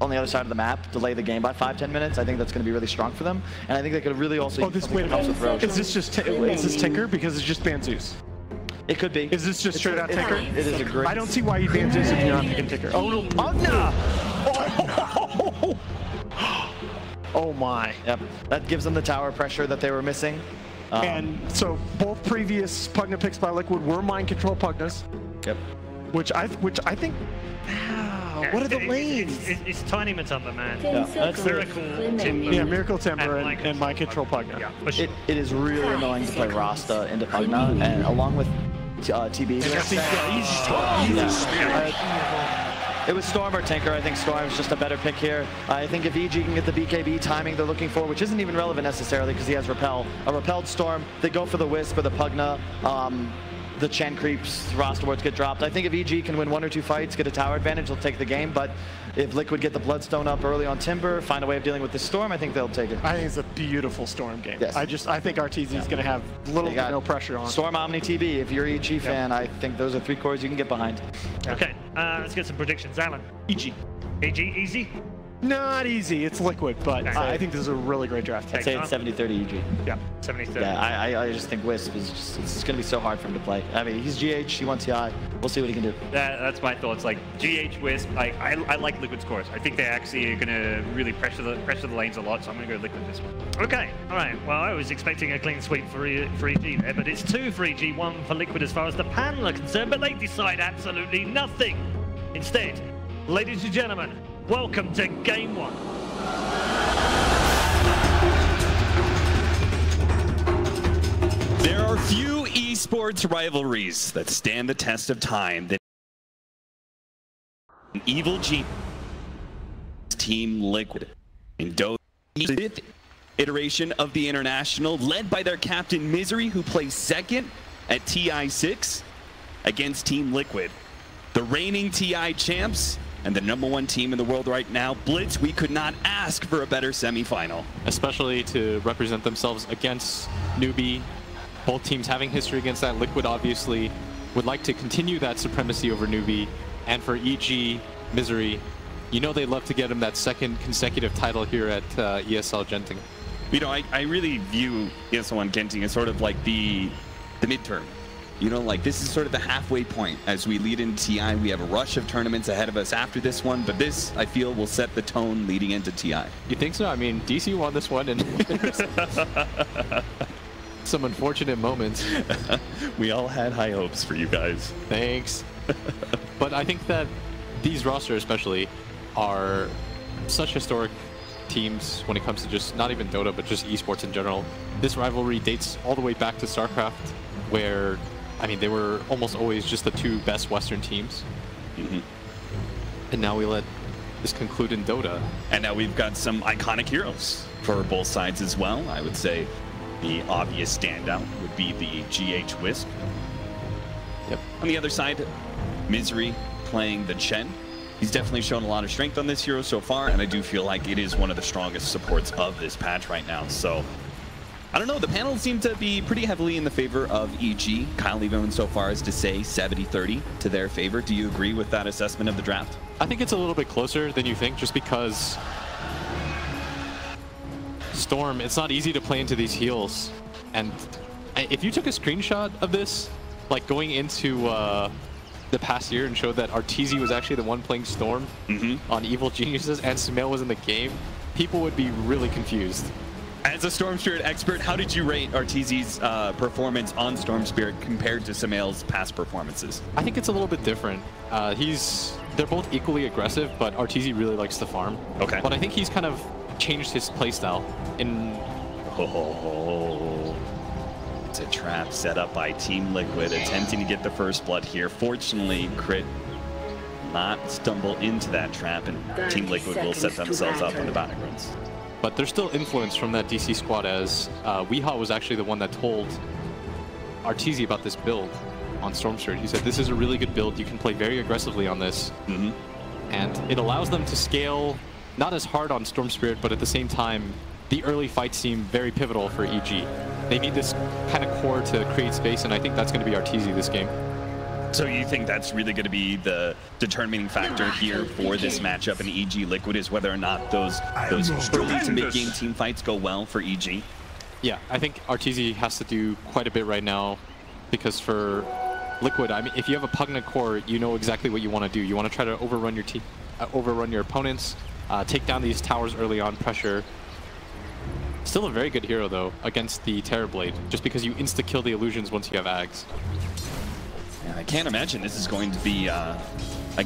on the other side of the map, delay the game by 5-10 minutes, I think that's going to be really strong for them. And I think they could really also use something that helps with Roche. Is this Tinker? Because it's just ban Zeus. It could be. Is this just straight out Tinker? It is a great... I don't see why you ban Zeus if you're not picking Tinker. Oh, no. Oh, no. Oh, my. Yep. That gives them the tower pressure that they were missing. And so both previous Pugna picks by Liquid were Mind Control Pugnas. Yep. Which I think... what are the lanes? It's Tiny Matumba, man. That's Miracle Timber. Yeah, Miracle Timber and Mind Control Pugna. Yeah, it is really annoying to play Rasta into Pugna, and along with TB. It was Storm or Tinker. I think Storm's just a better pick here. I think if EG can get the BKB timing they're looking for, which isn't even relevant necessarily because he has Repel. A repelled Storm, they go for the Wisp or the Pugna. The Chen creeps, roster wards get dropped. I think if EG can win 1 or 2 fights, get a tower advantage, they'll take the game. But if Liquid get the Bloodstone up early on Timber, find a way of dealing with the Storm, I think they'll take it. I think it's a beautiful Storm game. Yes. I think Arteezy is going to have little to no pressure on. Storm, Omni, TB. If you're an EG fan, I think those are 3 cores you can get behind. Okay, let's get some predictions. Alan. EG. EG, easy? Not easy. It's Liquid, but I think this is a really great draft. I'd say it's 70-30 EG. Yeah, 70-30. Yeah, I just think Wisp is it's going to be so hard for him to play. I mean, he's GH, he wants TI. We'll see what he can do. That's my thoughts. Like GH, Wisp, I like Liquid's cores. I think they actually are going to really pressure the lanes a lot, so I'm going to go Liquid this one. Okay, all right. Well, I was expecting a clean sweep for EG there, but it's 2 for EG, 1 for Liquid as far as the panel are concerned, but they decide absolutely nothing. Instead, ladies and gentlemen, welcome to Game 1. There are few esports rivalries that stand the test of time. An Evil Genius. Team Liquid. In DOTA, 5th iteration of the International, led by their captain Misery, who plays second at TI6 against Team Liquid. The reigning TI champs and the #1 team in the world right now. Blitz, we could not ask for a better semifinal. Especially to represent themselves against Newbee. Both teams having history against that. Liquid obviously would like to continue that supremacy over Newbee. And for EG, Misery, you know they'd love to get him that second consecutive title here at ESL Genting. You know, I really view ESL 1 Genting as sort of like the midterm. You know, like this is sort of the halfway point as we lead into TI. We have a rush of tournaments ahead of us after this one, but this, I feel, will set the tone leading into TI. You think so? I mean, DC won this one, and some unfortunate moments. We all had high hopes for you guys. Thanks. But I think that these rosters especially are such historic teams when it comes to just not even Dota, but just esports in general. This rivalry dates all the way back to StarCraft, where, I mean, they were almost always just the two best Western teams. And now we let this conclude in Dota. And now we've got some iconic heroes for both sides as well. I would say the obvious standout would be the GH Wisp. Yep. On the other side, Misery playing the Chen. He's definitely shown a lot of strength on this hero so far, and I do feel like it is one of the strongest supports of this patch right now. So, I don't know, the panel seemed to be pretty heavily in the favor of EG. Kyle even went so far as to say 70-30 to their favor. Do you agree with that assessment of the draft? I think it's a little bit closer than you think, just because Storm, it's not easy to play into these heals. And if you took a screenshot of this, like going into the past year and showed that Arteezy was actually the one playing Storm on Evil Geniuses and Sumail was in the game, people would be really confused. As a Storm Spirit expert, how did you rate Arteezy's performance on Storm Spirit compared to Sumail's past performances? I think it's a little bit different. They're both equally aggressive, but Arteezy really likes to farm. Okay. But I think he's kind of changed his playstyle in... It's a trap set up by Team Liquid, attempting to get the first blood here. Fortunately, Crit not stumble into that trap, and Team Liquid will set themselves up in the battlegrounds. But there's still influence from that DC squad, as Weehaw was actually the one that told Arteezy about this build on Storm Spirit. He said, this is a really good build. You can play very aggressively on this. And it allows them to scale not as hard on Storm Spirit, but at the same time, the early fights seem very pivotal for EG. They need this kind of core to create space, and I think that's going to be Arteezy this game. So you think that's really going to be the determining factor here for this matchup in EG Liquid, is whether or not those early to mid-game team fights go well for EG? Yeah, I think Arteezy has to do quite a bit right now, because for Liquid, I mean, if you have a Pugna core, you know exactly what you want to do. You want to try to overrun your opponents, take down these towers early on, pressure. Still a very good hero, though, against the Terrorblade, just because you insta-kill the illusions once you have Ags. Yeah, I can't imagine this is going to be a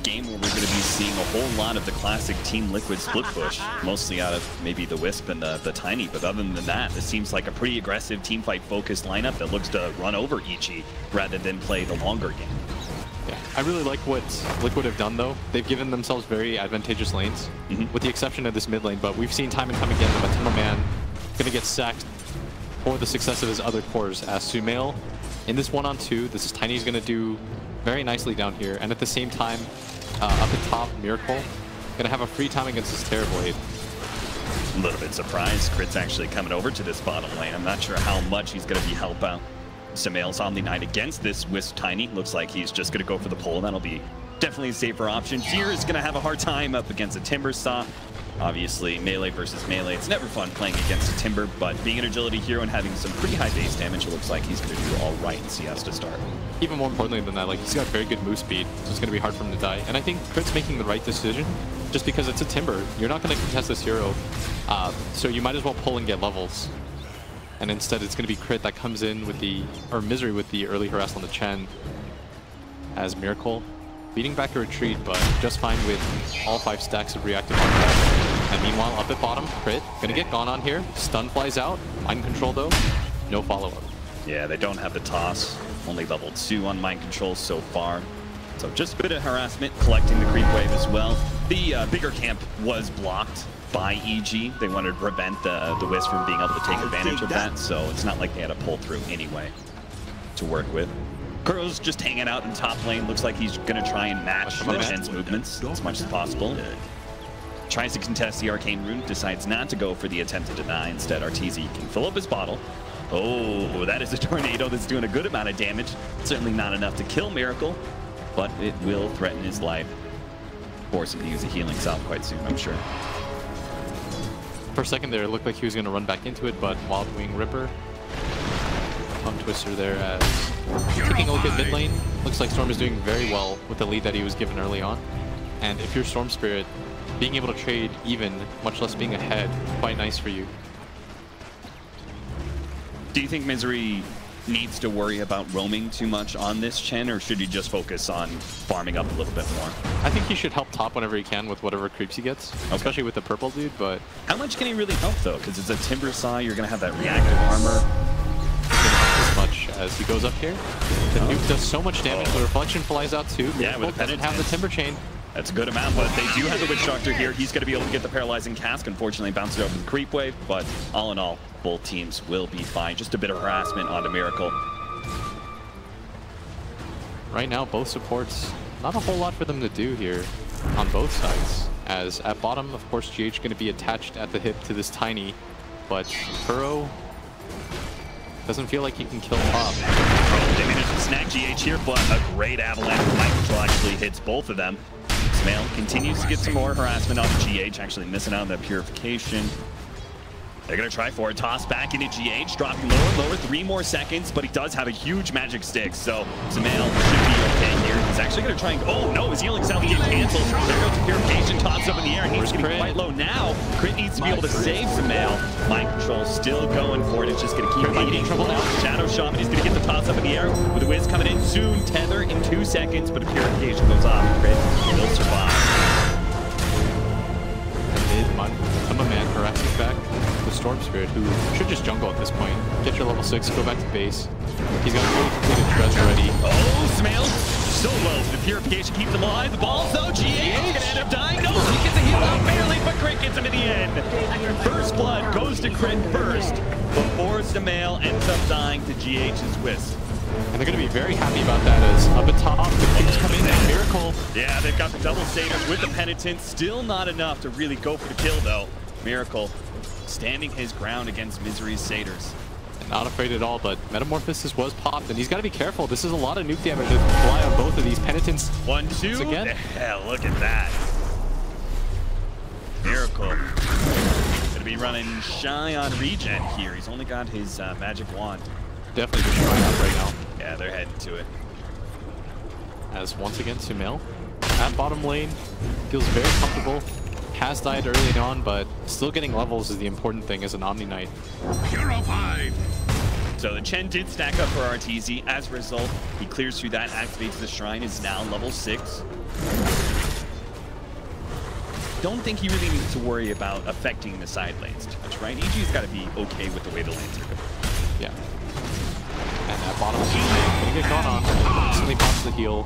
game where we're going to be seeing a whole lot of the classic Team Liquid split push, mostly out of maybe the Wisp and the Tiny, but other than that, this seems like a pretty aggressive teamfight-focused lineup that looks to run over EG rather than play the longer game. Yeah, I really like what Liquid have done, though. They've given themselves very advantageous lanes, with the exception of this mid lane, but we've seen time and time again the Matema Man going to get sacked for the success of his other cores, as Sumail in this 1-on-2, this is Tiny's going to do very nicely down here, and at the same time, up at top, Miracle going to have a free time against his Terrorblade. A little bit surprised Crit's actually coming over to this bottom lane. I'm not sure how much he's going to be help out. Sumail's Omni Knight against this Wisp Tiny. Looks like he's just going to go for the pull. That'll be definitely a safer option. Fear is going to have a hard time up against a Timbersaw. Obviously, melee versus melee. It's never fun playing against a Timber, but being an agility hero and having some pretty high base damage, it looks like he's going to do all right in CS to start. Even more importantly than that, like, he's got very good move speed, so it's going to be hard for him to die. And I think Crit's making the right decision, just because it's a Timber. You're not going to contest this hero, so you might as well pull and get levels. And instead, it's going to be Crit that comes in with or Misery with the early harass on the Chen, as Miracle beating back a retreat, but just fine with all 5 stacks of reactive on that. And meanwhile, up at bottom, Crit gonna get gone on here. Stun flies out. Mind control though, no follow-up. Yeah, they don't have the toss. Only level 2 on mind control so far. So just a bit of harassment, collecting the creep wave as well. The bigger camp was blocked by EG. They wanted to prevent the Wisp from being able to take advantage of that, so it's not like they had to pull through anyway to work with. Kuro's just hanging out in top lane. Looks like he's going to try and match the Gen's movements as much as possible. Tries to contest the Arcane Rune, decides not to go for the attempt to deny. Instead, Arteezy can fill up his bottle. Oh, that is a tornado that's doing a good amount of damage. Certainly not enough to kill Miracle, but it will threaten his life. Force him to use a healing salve quite soon, I'm sure. For a second there, it looked like he was going to run back into it, but Wild Wing Ripper. Thumb Twister there as taking a look at mid lane. Looks like Storm is doing very well with the lead that he was given early on. And if you're Storm Spirit, being able to trade even, much less being ahead, quite nice for you. Do you think Misery needs to worry about roaming too much on this Chen, or should he just focus on farming up a little bit more? I think he should help top whenever he can with whatever creeps he gets, especially with the purple dude, but... How much can he really help, though? Because it's a Timber Saw, you're going to have that reactive armor. As much as he goes up here. The nuke does so much damage, the reflection flies out too. Yeah, with doesn't have the Timber Chain. That's a good amount, but they do have the Witch Doctor here. He's going to be able to get the Paralyzing Cask. Unfortunately, bounces over the Creep Wave, but all in all, both teams will be fine. Just a bit of harassment onto Miracle. Right now, both supports, not a whole lot for them to do here on both sides. As at bottom, of course, GH going to be attached at the hip to this Tiny, but Kuro doesn't feel like he can kill top. They managed to snag GH here, but a great avalanche from Mind Control actually hits both of them. Smail continues to get some more harassment on the GH, actually missing out on that purification. They're going to try for a toss back into GH, dropping lower, 3 more seconds, but he does have a huge magic stick, so Samael should be okay here. He's actually going to try and, oh no, his healing salve gets canceled. There goes the purification, toss up in the air, and he's getting quite low now. Crit needs to be able to save Samael. Mind Control still going for it, it's just going to keep beating. Shadow Shaman is going to get the toss up in the air, with the Wiz coming in soon. Tether in 2 seconds, but a purification goes off. Crit will survive. I'm a man harassing back with Storm Spirit, who should just jungle at this point. Get your level 6, go back to base. He's got a really completed Dredge already. Oh, Smail so low. The purification keeps him alive. The ball's though, GH gonna end up dying. No, he gets a heal out barely, but Crit gets him in the end. First blood goes to Crit first, before Smail ends up dying to GH's Wisp. And they're going to be very happy about that as up at top, the creeps come in and Miracle. Yeah, they've got the double satyrs with the Penitent. Still not enough to really go for the kill, though. Miracle standing his ground against Misery's satyrs. And not afraid at all, but Metamorphosis was popped, and he's got to be careful. This is a lot of nuke damage to fly on both of these Penitents. 1, 2. Again. Yeah, look at that. Miracle going to be running shy on regen here. He's only got his magic wand. Definitely just trying out right now. Yeah, they're heading to it. As once again, Sumail at bottom lane feels very comfortable. Has died early on, but still getting levels is the important thing as an Omni Knight. Purified. So the Chen did stack up for Arteezy. As a result, he clears through that, activates the shrine, is now level 6. Don't think he really needs to worry about affecting the side lanes too much, right? EG's got to be okay with the way the lanes are going. Yeah. And that bottom lane, gonna get caught on. Instantly pops the heal.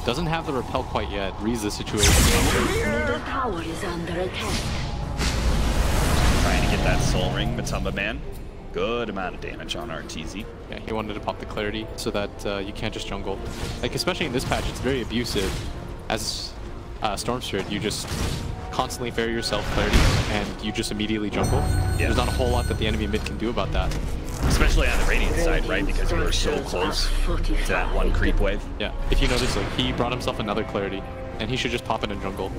Doesn't have the repel quite yet. Reads the situation. The tower is under attack. Trying to get that soul ring, Matumba Man. Good amount of damage on Arteezy. Yeah, he wanted to pop the clarity so that you can't just jungle. Like, especially in this patch, it's very abusive. As Storm Spirit, you just constantly fair yourself clarity and you just immediately jungle. Yeah. There's not a whole lot that the enemy mid can do about that. Especially on the Radiant side, right? Because you were so close to that one creep wave. Yeah, if you notice, like, he brought himself another clarity, and he should just pop it in jungle.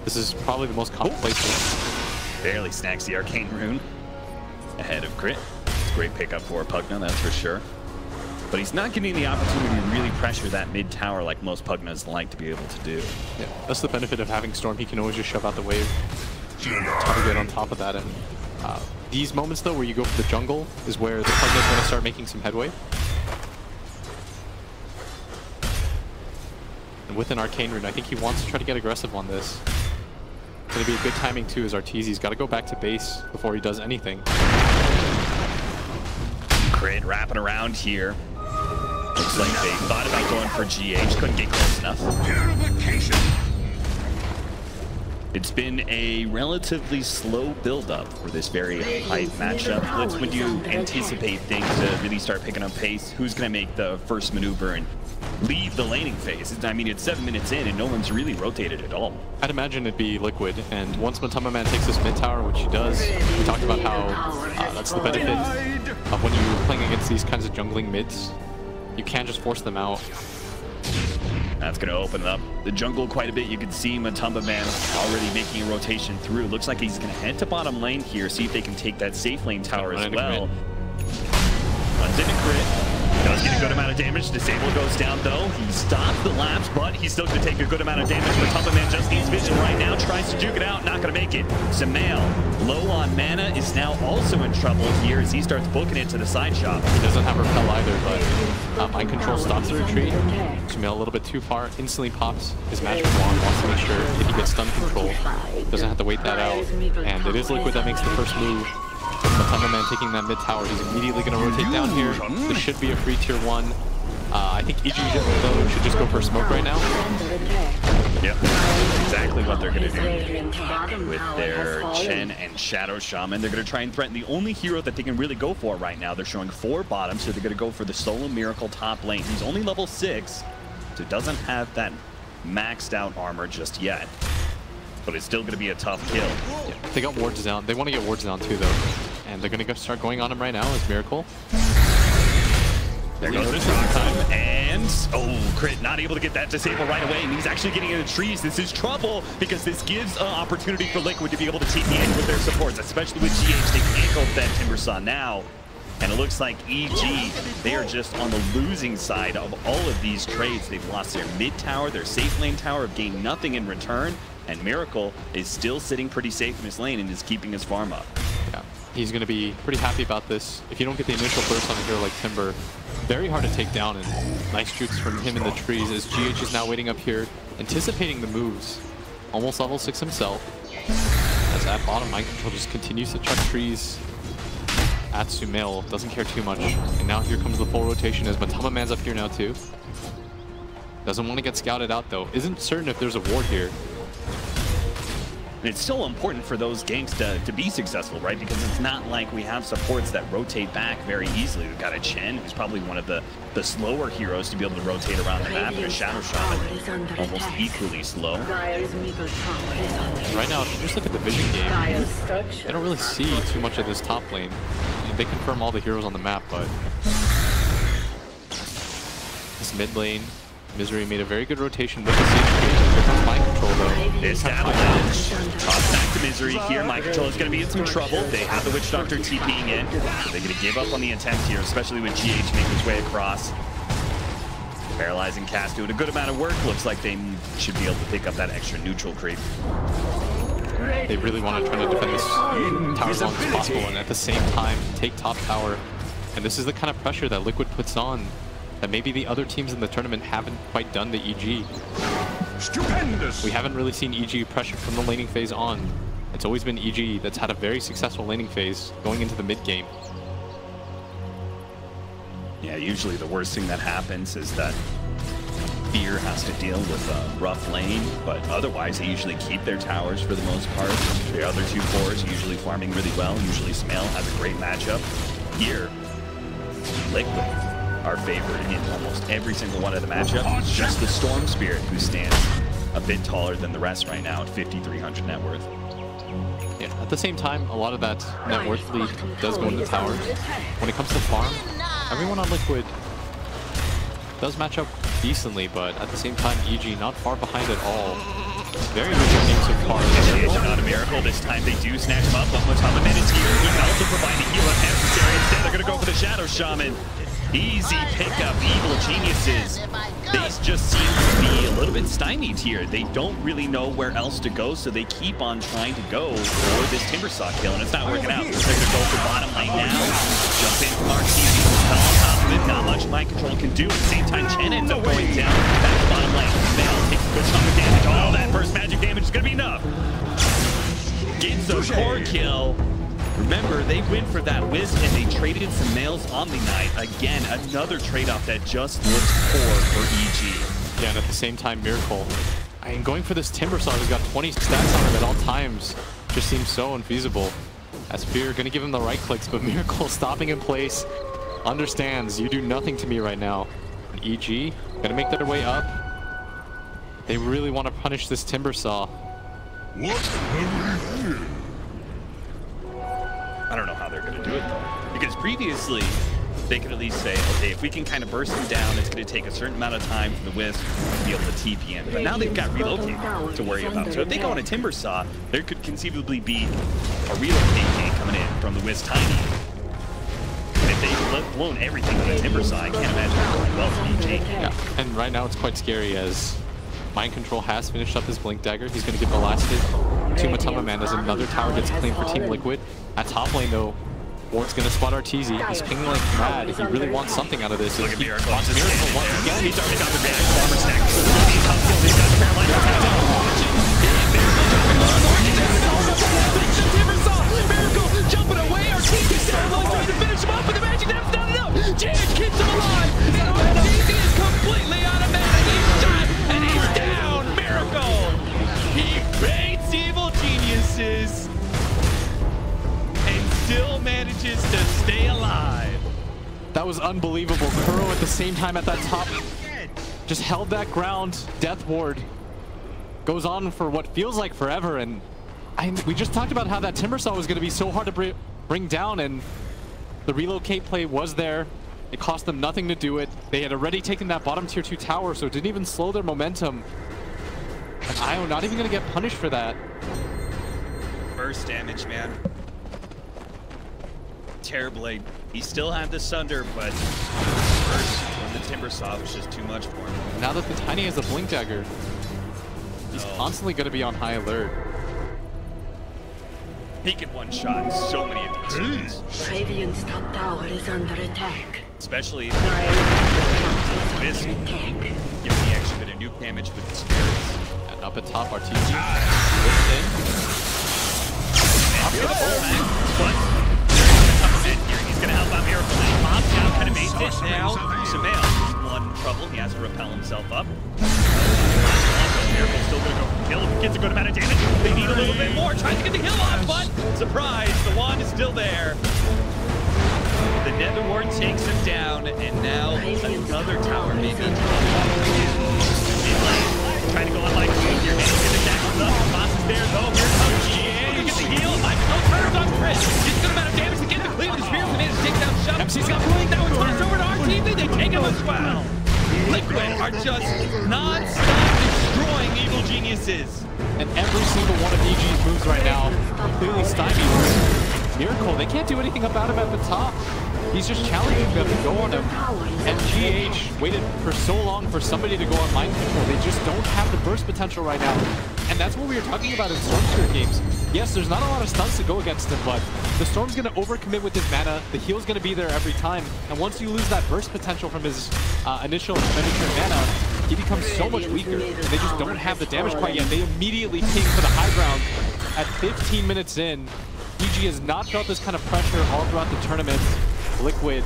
This is probably the most common placement. Barely snacks the Arcane Rune ahead of Crit. It's a great pickup for Pugna, that's for sure. But he's not getting the opportunity to really pressure that mid tower like most Pugnas like to be able to do. Yeah, that's the benefit of having Storm. He can always just shove out the wave. Target on top of that, and these moments, though, where you go for the jungle is where the Pugna is going to start making some headway. And with an Arcane Rune, I think he wants to try to get aggressive on this. It's going to be a good timing, too, as Arteezy's got to go back to base before he does anything. Crit wrapping around here. looks like they thought about going for GH, couldn't get close enough. It's been a relatively slow build-up for this very hype matchup. Blitz, when do you anticipate things to really start picking up pace? Who's going to make the first maneuver and leave the laning phase? I mean, it's 7 minutes in and no one's really rotated at all. I'd imagine it'd be Liquid, and once Matama Man takes this mid tower, which he does, we talked about how that's the benefit of when you're playing against these kinds of jungling mids. You can't just force them out. That's going to open up the jungle quite a bit. You can see Matamba Man already making a rotation through. Looks like he's going to head to bottom lane here, see if they can take that safe lane tower as well. Runs into crit. Does get a good amount of damage. Disable goes down though. He stops the lapse, but he's still going to take a good amount of damage. Matamba Man just needs vision right now. Tries to juke it out. Not going to make it. Semail, low on mana, is now also in trouble here as he starts booking it to the side shop. He doesn't have repel either, but mind control stops the retreat. Semail a little bit too far. Instantly pops his magic wand. Wants to make sure if he gets stun control, doesn't have to wait that out. And it is Liquid that makes the first move. Matamba Man taking that mid tower, he's immediately going to rotate down here. This should be a free tier 1. I think EG though should just go for a smoke right now. Yep, exactly what they're going to do with their Chen and Shadow Shaman. They're going to try and threaten the only hero that they can really go for right now. They're showing 4 bottom, so they're going to go for the Solo Miracle top lane. He's only level 6, so doesn't have that maxed out armor just yet. But it's still going to be a tough kill. Yeah, they got wards down. They want to get wards down too, though. And they're going to start going on him right now as Miracle. There goes the shot time, and oh, crit, not able to get that disable right away, and he's actually getting in the trees. This is trouble, because this gives an opportunity for Liquid to be able to TP in with their supports, especially with GH. They can't go with that Timbersaw now. And it looks like EG, they are just on the losing side of all of these trades. They've lost their mid tower, their safe lane tower, have gained nothing in return. And Miracle is still sitting pretty safe in his lane and is keeping his farm up. Yeah, he's going to be pretty happy about this. If you don't get the initial burst on a hero like Timber, very hard to take down, and nice jukes from him in the trees as GH is now waiting up here, anticipating the moves. Almost level 6 himself. As at bottom, mind control just continues to chuck trees at Sumail. Doesn't care too much. And now here comes the full rotation as Matama Man's up here now too. Doesn't want to get scouted out though. Isn't certain if there's a ward here. And it's still important for those ganks to be successful, right? Because it's not like we have supports that rotate back very easily. We've got a Chen, who's probably one of the slower heroes to be able to rotate around the map, and a Shadow Shaman, almost equally slow. Right now, if you just look at the vision game, they don't really see too much of this top lane. They confirm all the heroes on the map, but this mid lane, Misery made a very good rotation with the CHP. Here comes mind control though. It's avalanche. Toss back to Misery here. Mind control is going to be in some trouble. They have the Witch Doctor TPing in, so they're going to give up on the attempt here, especially with GH making his way across. Paralyzing cast doing a good amount of work. Looks like they should be able to pick up that extra neutral creep. They really want to try to defend this tower as long as possible, and at the same time take top tower. And this is the kind of pressure that Liquid puts on that maybe the other teams in the tournament haven't quite done to EG. Stupendous. We haven't really seen EG pressure from the laning phase on. It's always been EG that's had a very successful laning phase going into the mid game. Yeah, usually the worst thing that happens is that Fear has to deal with a rough lane, but otherwise they usually keep their towers for the most part. The other 2 cores usually farming really well. Usually Smail has a great matchup. Here, Liquid, our favorite in almost every single one of the matchups. Just the Storm Spirit, who stands a bit taller than the rest right now at 5,300 net worth. Yeah, at the same time, a lot of that net worth lead does go into towers. When it comes to farm, everyone on Liquid does match up decently, but at the same time, EG not far behind at all. Very good game so far. Initiation not a miracle. This time they do snatch him up, but Matama Man is here. He can also provide the heal if necessary. Instead, they're going to go for the Shadow Shaman. Easy pickup, Evil Geniuses. They just seem to be a little bit stymied here. They don't really know where else to go, so they keep on trying to go for this Timbersaw kill, and it's not working out. They're going to go for bottom lane now. Jump in from Arteezy, fell on top of it. Not much mind control can do. At the same time, Chen ends up going down. Back to bottom lane. Mail takes a good chunk of damage. Oh, that first magic damage is going to be enough. Gets a core kill. Remember, they went for that Wisp and they traded some males on the night. Again, another trade-off that just looks poor for EG. Yeah, and at the same time, Miracle. I mean, going for this Timbersaw who's got 20 stacks on him at all times just seems so unfeasible. As Fear gonna give him the right clicks, but Miracle stopping in place, understands you do nothing to me right now. And EG gonna make their way up. They really want to punish this Timbersaw. What have we here? I don't know how they're going to do it though, because previously they could at least say, okay, if we can kind of burst them down, it's going to take a certain amount of time for the Wisp to be able to TP in. But now they've got relocate to worry about. So if they go on a Timbersaw, there could conceivably be a relocate game coming in from the Wisp Tiny. And if they've blown everything on a Timbersaw, I can't imagine it going well for EG. Yeah, and right now it's quite scary as Mind Control has finished up his Blink Dagger. He's going to give the last hit to Matama Man as another tower gets claimed for Team Liquid. At top lane though, Ward's going to spot RTZ. He's pinging like mad. He really wants something out of this. Look at Miracle. Wants Miracle once again. He's already got the big farmer stack. He's got Carolina. Miracle jumping away. RTZ trying to finish him up, but the magic that's not enough. JH keeps him alive. And RTZ is completely out of mana. He's shot and he's down. Miracle. He baits Evil Geniuses and still manages to stay alive. That was unbelievable. Kuro at the same time at that top just held that ground. Death Ward goes on for what feels like forever, and we just talked about how that Timbersaw was going to be so hard to bring down, and the relocate play was there. It cost them nothing to do it. They had already taken that bottom tier 2 tower, so it didn't even slow their momentum. And Io not even going to get punished for that. Burst damage, man. Terrorblade. He still had the Sunder, but burst from the Timbersaw was just too much for him. Now that the Tiny has a Blink Dagger, he's constantly going to be on high alert. He can one-shot so many of these things. Radiant's top tower is under attack. Especially Wisp giving the extra bit of nuke damage with the spirits. And up at top, RTZ. He's gonna help out Miracle. Pops now, kind of makes it. Now, Semail is one trouble. He has to repel himself up. Miracle's still gonna go for the kill. Gets a good amount of damage. They need a little bit more. Tries to get the kill off, but surprise, the wand is still there. The Nether Ward takes him down, and now another tower maybe. Trying to go on like here. And he's gonna tackle up. Boss is there though. Here comes Gian. He gets the heal. Michael turns on Chris. Gets a good amount of damage to get the cleave. The spear from his takedown shot. MC's got blink. That one turns over to RTZ. They take him as well. Liquid are just non-stop destroying Evil Geniuses. And every single one of EG's moves right now completely stymied. Miracle, they can't do anything about him at the top. He's just challenging them to go on him. And GH waited for so long for somebody to go on Mind Control. They just don't have the burst potential right now. And that's what we were talking about in Storm Spirit games. Yes, there's not a lot of stunts to go against him, but the Storm's going to overcommit with his mana. The heal's going to be there every time. And once you lose that burst potential from his initial expenditure mana, he becomes so much weaker. And they just don't have the damage quite yet. They immediately ping for the high ground at 15 minutes in. EG has not felt this kind of pressure all throughout the tournament. Liquid.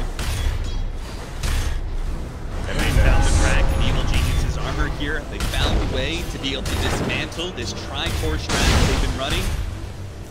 And they found the crack in Evil Geniuses' armor here. They found a way to be able to dismantle this tri-core strat they've been running.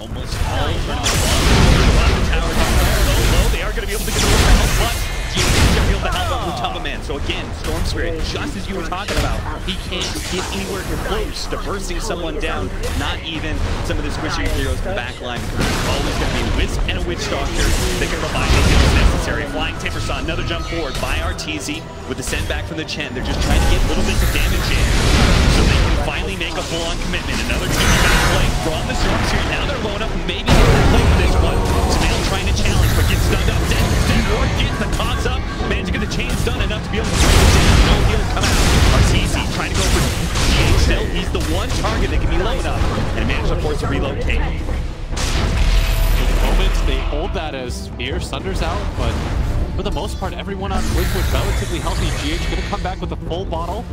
Almost all tournament long. The towers are so low, they are going to be able to get the help, but GH is going to be able to help out Mutaba Man. So again, Storm Spirit, just as you were talking about, he can't get anywhere close to bursting someone down, not even some of the squishy heroes from the backline. There's always going to be a Wisp and a Witch Doctor that can provide the heals necessary. Flying Timbersaw, another jump forward by RTZ with the send back from the Chen. They're just trying to get little bits of damage in so they can finally make a full-on commitment. Another team back play from the Storm Spirit. Now they're going up, maybe they're playing for this one. Semail trying to challenge, but gets stunned up. Dead Ward gets the toss up. Managed to get the chains done enough to be able to break it down. No heal come out. RTZ trying to go for GH still. He's the one target that can be low enough and managed to force a relocate. For the moment, they hold that as Spear Sunder's out, but for the most part, everyone on Liquid relatively healthy. GH gonna come back with a full bottle.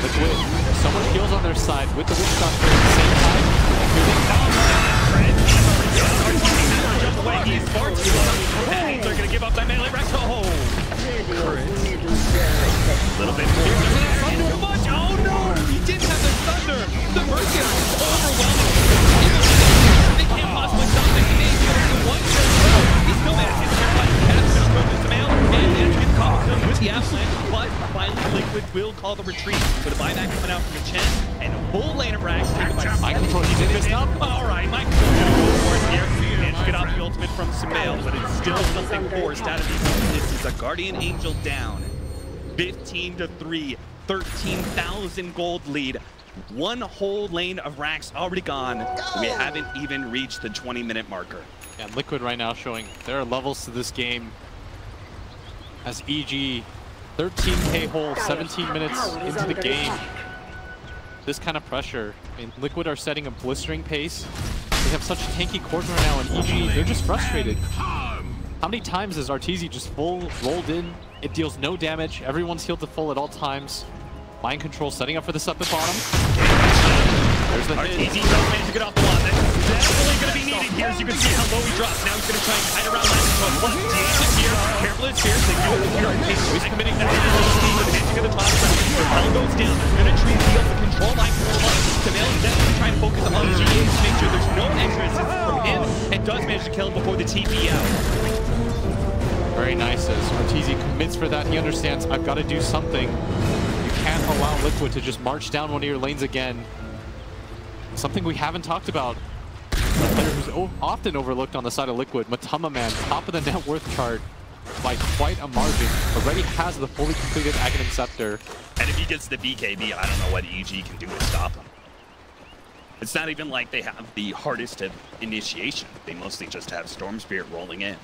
Liquid, so much heals on their side with the Witch Doctor at the same time. Here they come. Jump away. He's far too low. And they're going to give up that melee Rex. Oh, crit. A little bit more. Too much. Oh no, he didn't have the thunder. The Mercy is overwhelming. They can't possibly stop the Canadian. One shot. He still manages to get one. That's going to throw this mail. And manages to get caught with the avalanche. But finally, Liquid will call the retreat with a buyback coming out from the chest and a full lane of rags taken by Mike. He's in this up. All right, Mike. Managed to get out the ultimate from Semail, but it's still something forced out of these. This is a Guardian Angel down. 15-3, 13,000 gold lead. One whole lane of racks already gone. We haven't even reached the 20-minute marker. Yeah, Liquid right now showing there are levels to this game. As EG 13k hole, 17 minutes into the game. This kind of pressure. I mean, Liquid are setting a blistering pace. They have such tanky cores right now, and EG, they're just frustrated. How many times has Arteezy just full rolled in? It deals no damage. Everyone's healed to full at all times. Mind control setting up for this up at bottom. There's the hit. Arteezy does manage to get off the lot. That's definitely going to be needed here. As you can see how low he drops. Now he's going to try and kite around Mind Control. Plus, DH is here. Careful is fierce. They do it here. He's committing that. Managing at the top. The hell goes down. They're going to treat the field to control Mind Control. Semail is definitely trying to focus on GA to make sure there's no extra assistance from him. And does manage to kill him before the TP out. Very nice as Arteezy commits for that. He understands, I've got to do something. You can't allow Liquid to just march down one of your lanes again. Something we haven't talked about. A player who's often overlooked on the side of Liquid, Matama Man, top of the net worth chart by quite a margin. Already has the fully completed Aghanim Scepter. And if he gets the BKB, I don't know what EG can do to stop him. It's not even like they have the hardest of initiation. They mostly just have Storm Spirit rolling in.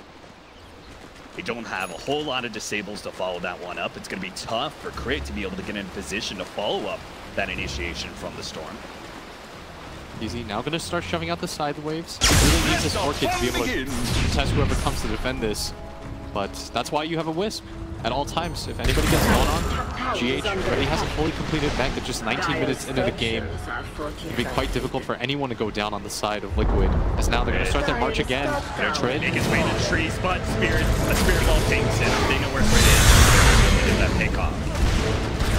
They don't have a whole lot of disables to follow that one up. It's going to be tough for Crit to be able to get in a position to follow up that initiation from the Storm. Easy now going to start shoving out the side waves. He really needs this Orchid to be able to test whoever comes to defend this. But that's why you have a Wisp at all times. If anybody gets gone on, GH already has a fully completed mech at just 19 minutes into the game. It'd be quite difficult for anyone to go down on the side of Liquid. As now they're going to start their march again. They're trying to make his way into the trees, but a Spirit Ball takes it. They know where Crit is. Get that pick off.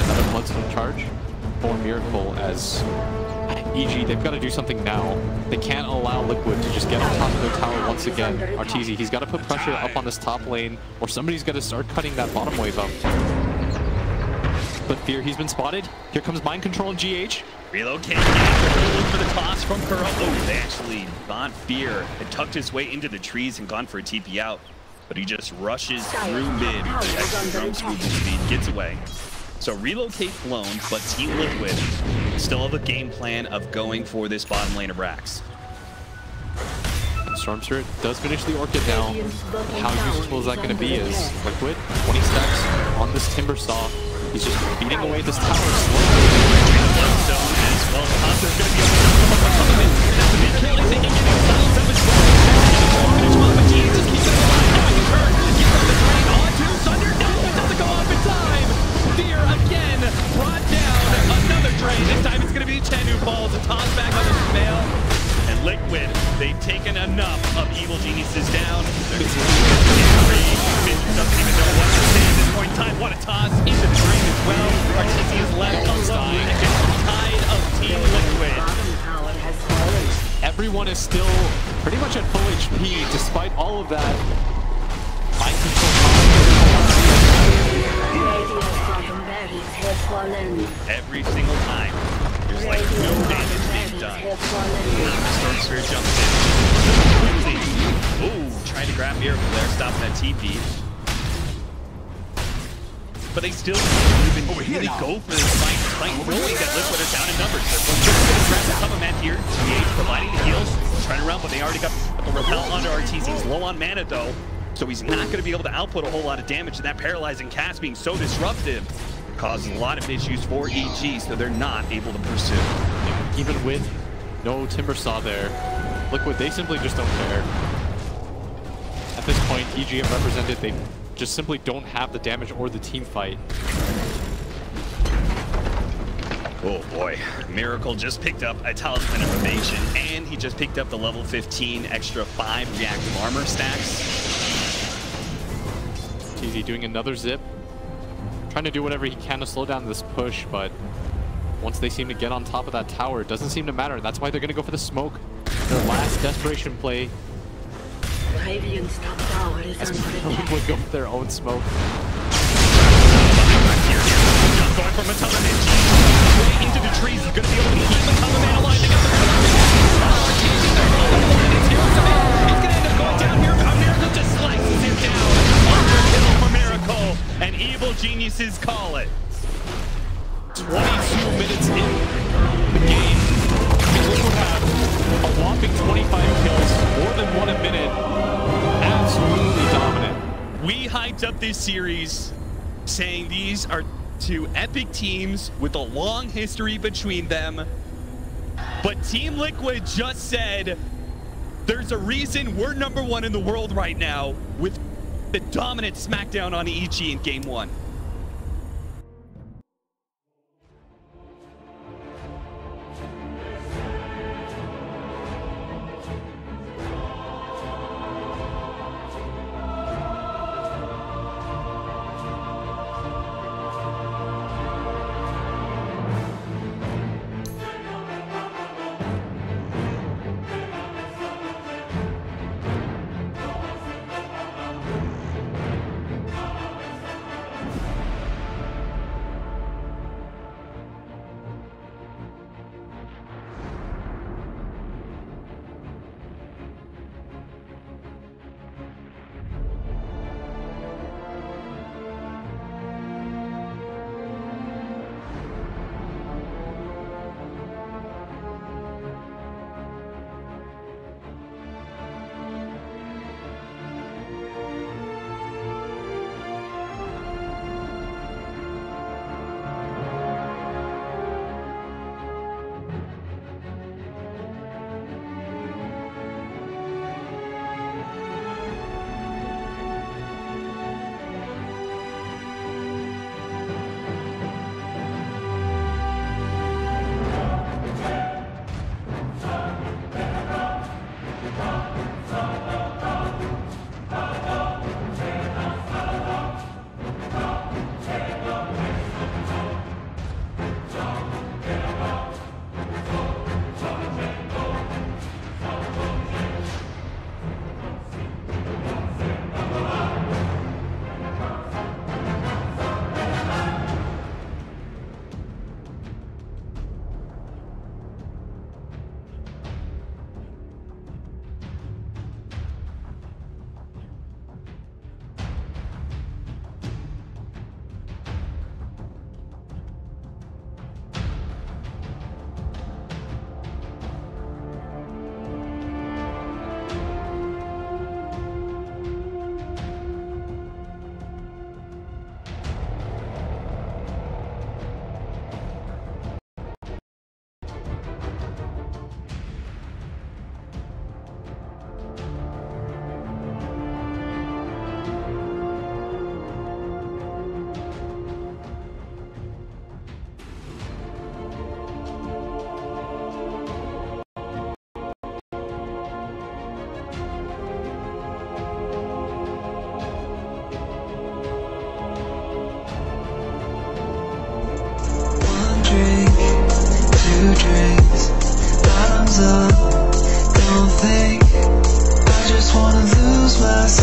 Another Bloodstone charge for Miracle as EG, they've got to do something now. They can't allow Liquid to just get on top of their tower once again. Arteezy, he's got to put pressure up on this top lane, or somebody's got to start cutting that bottom wave up. But Fear, he's been spotted. Here comes Mind Control and GH. Relocate, look for the toss from Kuro. Oh, they actually got Fear. It tucked his way into the trees and gone for a TP out. But he just rushes through mid. Drum swoop speed, gets away. So relocate blown, but Team Liquid still have a game plan of going for this bottom lane of racks. Storm Spirit does finish the Orchid now. How useful is that going to be as Liquid, 20 stacks on this Timber Saw. He's just beating away this tower slowly. Bloodstone as well. Hunter's going to be able to come up with some of it. That's a big kill. He's thinking getting silence of his goal. Finish well, but he just keeps it alive. Going to turn. He's got the train on to Sunder. No, it doesn't go off in time. Fear again brought down another train. This time it's going to be Chen who falls. A toss back on the Semail. And Liquid, they've taken enough of Evil Geniuses down. They're doesn't even know what to say at this point in time. What a toss into the train as well. Arteezy is left alone against the tide of Team Liquid. Everyone is still pretty much at full HP despite all of that. Mind control. Every single time, there's like no damage being done. Storm Spirit jumps in. Ooh, trying to grab Miracle there, stopping that TP. But they still even really go for this fight, despite knowing that Liquid are down in numbers. They're just going to grab the cover mat here. GH providing the heals, trying to run, but they already got the repel onto Arteezy. He's low on mana though, so he's not going to be able to output a whole lot of damage, and that paralyzing cast being so disruptive causes a lot of issues for EG, so they're not able to pursue. Even with no Timber Saw there, Liquid, they simply just don't care. At this point, EG have represented, they just simply don't have the damage or the team fight. Oh boy, Miracle just picked up a Talisman of Evasion, and he just picked up the level 15 extra 5 reactive armor stacks. TZ doing another zip. Trying to do whatever he can to slow down this push, but once they seem to get on top of that tower, it doesn't seem to matter. That's why they're going to go for the smoke. Their last desperation play. Radiant's top tower is under attack. Would go for their own smoke. Going for Matala way into the trees. He's going to be able to keep Matala Man alive to get the He's going to end up going down here. Miracle just slices him down. Underkill for Miracle. And Evil Geniuses call it. 22 minutes in the game. Liquid have a whopping 25 kills, more than 1 a minute. Absolutely dominant. We hyped up this series saying these are 2 epic teams with a long history between them. But Team Liquid just said there's a reason we're #1 in the world right now with the dominant smackdown on EG in Game 1. Don't think I just wanna lose myself.